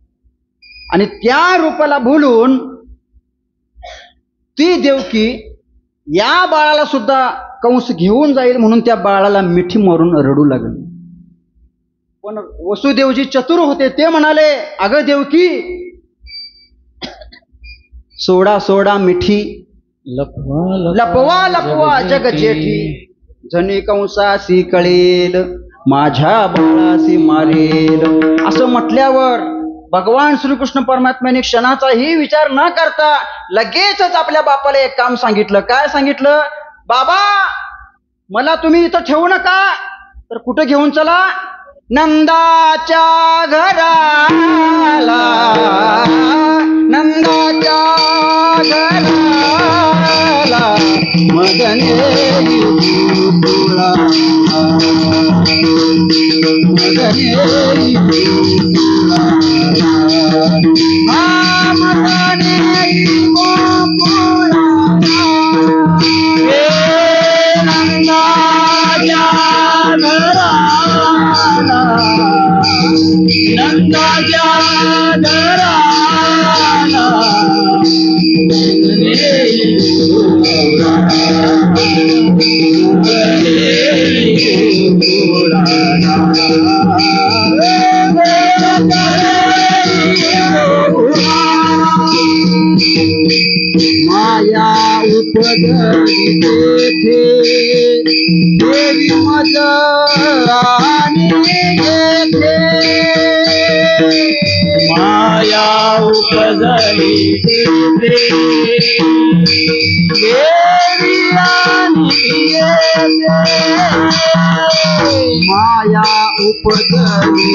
आणि त्या रूपाला भुलून ती देवकी या बाळाला सुद्धा कंस घेऊन जाईल म्हणून त्या बाळाला मिठी मारून रडू लागली. पण वसुदेवजी चतुर होते. ते म्हणाले, अगं देवकी, सोडा सोडा मिठी लपवा लपवा जग जेठी. झणी कंसासी कळेल माझ्या बाळासी मारेल. असं म्हटल्यावर भगवान श्रीकृष्ण परमात्म्याने क्षणाचाही विचार न करता लगेचच आपल्या बापाला एक काम सांगितलं. काय सांगितलं? बाबा, मला तुम्ही इथं ठेवू नका, तर कुठं घेऊन चला? नंदाच्या घराला. नंदाच्या घराला मदने तुळा. मदने तुळा. माया उपगती देवी मज आणि येथे. माया उपजली देवी माया उपजली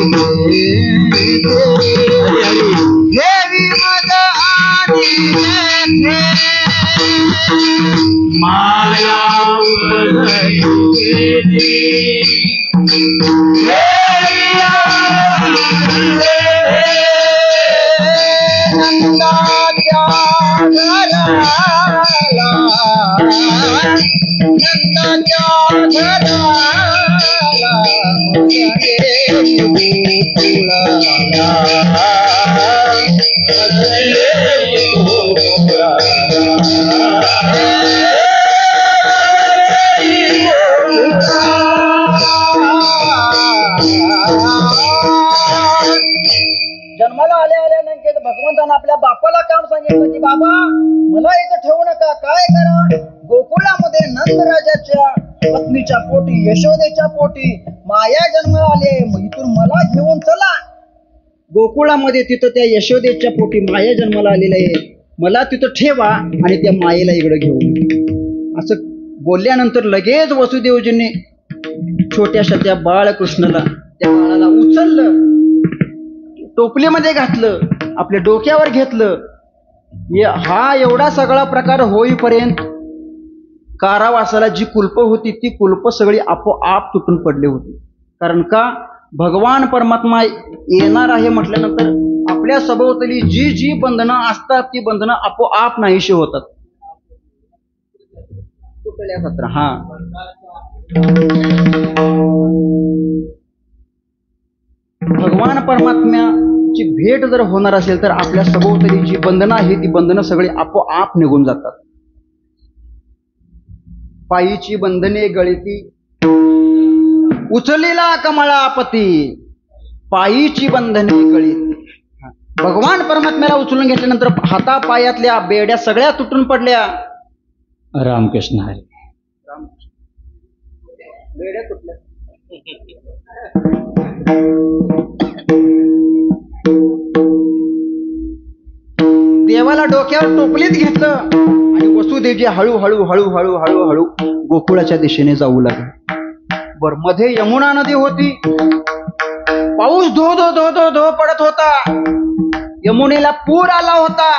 देवी मद आदिने माया नंदाच्या घराला नंदाच्या घराला जन्माला आल्यानंतर भगवंतानं आपल्या बापाला काम सांगितलं की बाबा मला इथं ठेवू नका, काय करा, गोकुळामध्ये नंदराजाच्या पत्नीच्या पोटी यशोदेच्या पोटी माया जन्माला आले, मग इथून मला घेऊन चला गोकुळामध्ये, तिथं त्या यशोदेच्या पोटी माया जन्माला आलेलं आहे, मला तिथं ठेवा आणि त्या मायेला इकडे घेऊन. असं बोलल्यानंतर लगेच वसुदेवजींनी छोट्याशा त्या बाळकृष्णाला त्या बाळाला उचललं, टोपलीमध्ये घातलं, आपल्या डोक्यावर घेतलं. हा एवढा सगळा प्रकार होईपर्यंत कारावासाला जी कुलप होती ती कुलप सगळी आपोआप तुटून पडली होती. कारण का, भगवान परमात्मा येणार आहे म्हटल्यानंतर आपल्या सभोवताली जी जी बंधनं असतात ती बंधनं आपोआप नाहीशी होतात. हा भगवान परमात्म्याची भेट जर होणार असेल तर आपल्या सभोवताली जी बंधनं आहे ती बंधनं सगळी आपोआप निघून जातात. पायीची बंधने गळती उचलेला कमळापती, पायीची बंधने गळती. भगवान परमात्म्याला उचलून घेतल्यानंतर हातापायातल्या बेड्या सगळ्या तुटून पडल्या. रामकृष्ण हरी. बेड्या तुटल्या. देवाला डोक्यावर टोपलीत घेतलं आणि वसुदेवजी हळूहळू हळूहळू हळूहळू गोकुळाच्या दिशेने जाऊ लागले. बर मध्ये यमुना नदी होती, पाऊस धो धो धो धो धो पडत होता, यमुनेला पूर आला होता.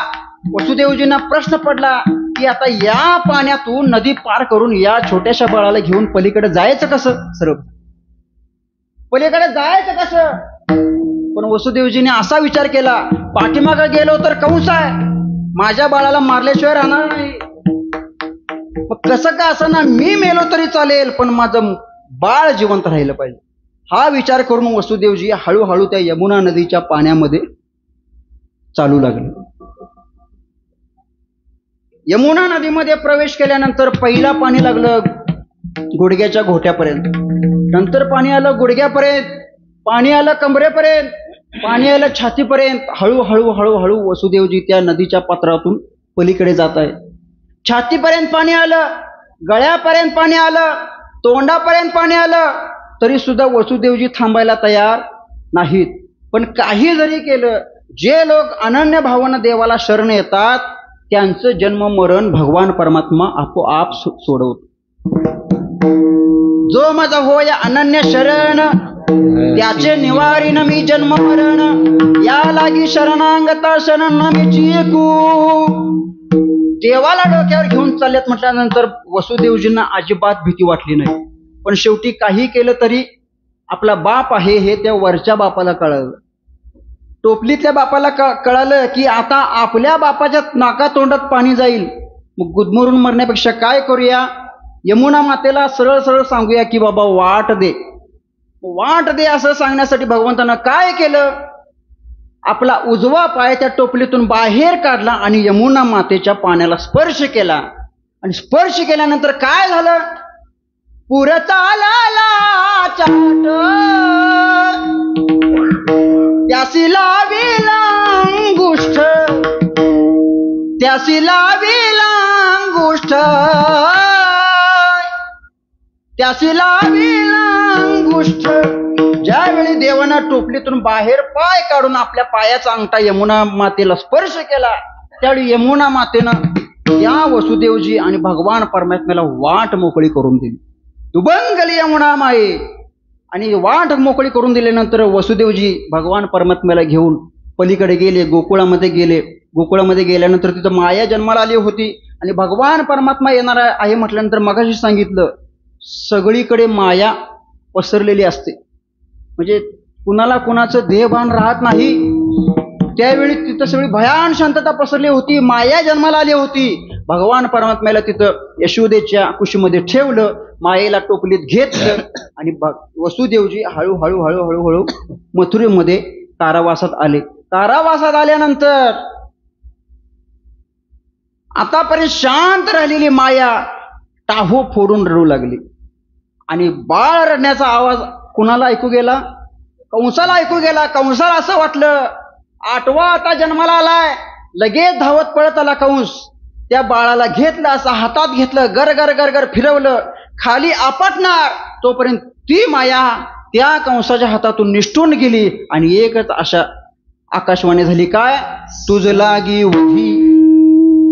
वसुदेवजींना प्रश्न पडला की आता या पाण्यातून नदी पार करून या छोट्याशा बाळाला घेऊन पलीकडे जायचं कसं, सरळ पलीकडे जायचं कसं. पण वसुदेवजीने असा विचार केला, पाठीमागे गेलो तर कंस आहे, माझ्या बाळाला मारल्याशिवाय राहणार नाही, मग कसं का असं ना, मी मेलो तरी चालेल पण माझं बाळ जिवंत राहिलं पाहिजे. हा विचार करून वसुदेवजी हळूहळू त्या यमुना नदीच्या पाण्यामध्ये चालू लागले. यमुना नदीमध्ये प्रवेश केल्यानंतर पहिला पाणी लागलं गुडघ्याच्या घोट्यापर्यंत, नंतर पाणी आलं गुडघ्यापर्यंत, पाणी आलं कमरेपर्यंत, पाणी आलं छातीपर्यंत. हळूहळू हळूहळू वसुदेवजी त्या नदीच्या पात्रातून पलीकडे जात आहे. छातीपर्यंत पाणी आलं, गळ्यापर्यंत पाणी आलं, तोंडापर्यंत पाणी आलं, तरी सुद्धा वसुदेवजी थांबायला तयार नाहीत. पण काही जरी केलं, जे लोक अनन्य भावानं देवाला शरण येतात त्यांचं जन्म मरण भगवान परमात्मा आपोआप सोडवतो. जो माझा होय अनन्य शरण त्याचे निवारीन मी जन्म मरण, या लागी शरणांगता शरण मी चिकू. देवाला डोक्यावर घेऊन चाललेत म्हटल्यानंतर वसुदेवजींना अजिबात भीती वाटली नाही. पण शेवटी काही केलं तरी आपला बाप आहे हे त्या वरच्या बापाला कळलं, टोपलीतल्या बापाला कळालं की आता आपल्या बापाच्या नाका तोंडात पाणी जाईल. मग गुदमरून मरण्यापेक्षा काय करूया, यमुना मातेला सरळ सरळ सांगूया की बाबा वाट दे, वाट दे. असं सांगण्यासाठी भगवंतानं काय केलं, आपला उजवा पाय त्या टोपलीतून बाहेर काढला आणि यमुना मातेच्या पाण्याला स्पर्श केला. आणि स्पर्श केल्यानंतर काय झालं, पुरता लाला चाट त्यासी लाविला अंगुष्ठ, त्यासी लाविला अंगुष्ठ, त्यासी लाविला अंगुष्ठ. ज्यावेळी देवानं टोपलीतून बाहेर पाय काढून आपल्या पायाचा अंगठा यमुना मातेला स्पर्श केला, त्यावेळी यमुना मातेनं या वसुदेवजी आणि भगवान परमात्म्याला वाट मोकळी करून दिली. दुबंगली यमुना माये. आणि वाट मोकळी करून दिल्यानंतर वसुदेवजी भगवान परमात्म्याला घेऊन पलीकडे गेले, गोकुळामध्ये गेले. गोकुळामध्ये गेल्यानंतर तिथं माया जन्माला आली होती आणि भगवान परमात्मा येणार आहे म्हटल्यानंतर मगाशी सांगितलं सगळीकडे माया पसरलेली असते. म्हणजे कुणाला कुणाचं देहभान राहत नाही. त्यावेळी तिथं सगळी भयान शांतता पसरली होती. माया जन्माला आली होती. भगवान परमात्म्याला तिथं यशोदेच्या कुशीमध्ये ठेवलं, मायेला टोपलीत घेतलं आणि वसुदेवजी हळूहळू हळूहळू हळू मथुरेमध्ये कारावासात आले. कारावासात आल्यानंतर आतापर्यंत शांत राहिलेली माया टाहो फोडून रडू लागली आणि बाळ रडण्याचा आवाज कुणाला ऐकू गेला? कंसाला ऐकू गेला. कंसाला असं वाटलं आठवा आता जन्माला आलाय. लगेच धावत पळत आला कंस. त्या बाळाला घेतलं, असं हातात घेतलं, गर गर गर गर फिरवलं, खाली आपटणार तोपर्यंत ती माया त्या कंसाच्या हातातून निष्ठून गेली आणि एकच अशा आकाशवाणी झाली, काय? तुझ लागी उभी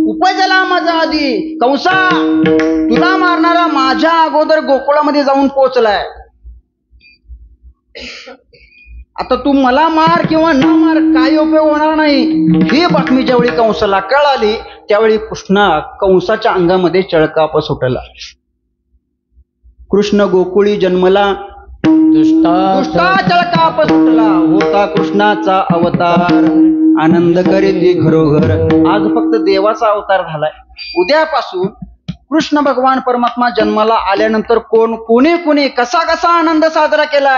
उपजला माझा आधी. कंसा, तुला मारणारा माझ्या अगोदर गोकुळामध्ये जाऊन पोहोचलाय. आता तू मला मार किंवा न मार काही उपयोग होणार नाही. ही बातमी ज्यावेळी कंसाला कळाली त्यावेळी कंसाच्या अंगामध्ये चळकाप सुटला. कृष्ण गोकुळी जन्मला दुष्टा चळकाप सुटला. होता कृष्णाचा अवतार आनंद करीती घरोघर. आज फक्त देवाचा अवतार झालाय. उद्यापासून कृष्ण भगवान परमात्मा जन्माला आल्यानंतर कोणी कोणी कसा कसा आनंद साजरा केला,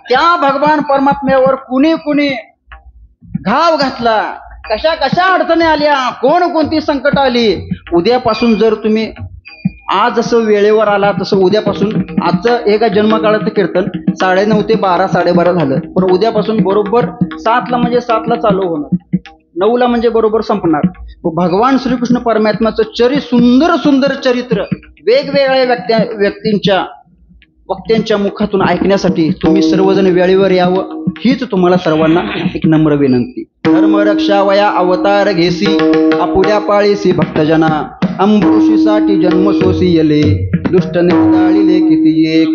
त्या भगवान परमात्म्यावर कुणी घाव घातला, कशा कशा अडचणी आल्या, कोणती संकट आली. उद्यापासून जर तुम्ही आज जसं वेळेवर आला तसं उद्यापासून आजचं एका जन्मकाळाचं कीर्तन 9:30 ते 12, 12:30 झालं. पण उद्यापासून बरोबर 7ला म्हणजे 7ला चालू होणार, 9ला म्हणजे बरोबर संपणार. भगवान श्रीकृष्ण परमात्म्याचं सुंदर सुंदर चरित्र वेगवेगळ्या वक्त्यांच्या मुखातून ऐकण्यासाठी तुम्ही सर्वजण वेळेवर यावं हीच तुम्हाला सर्वांना एक नम्र विनंती. धर्म रक्षा वया अवतार घेसी आपुल्या पाळीसी भक्तजना. अंबृषीसाठी जन्म सोसियले दुष्ट निर्दाळिले किती एक.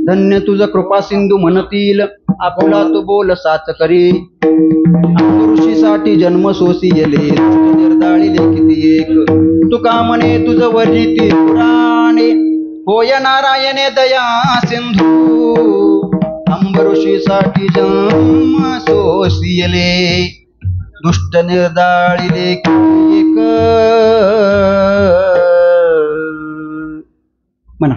धन्य तुझ कृपा सिंधू म्हणतील आपुला तू बोल साच करी. अंबृषीसाठी जन्म सोसियले दुष्ट निर्दाळिले किती एक. तुका म्हणे तुझ वर्णिती पुराणे होय नारायणे दया सिंधू. अंबऋषीसाठी जन्म सोसियले दुष्ट निर्दाळिले एक. म्हणा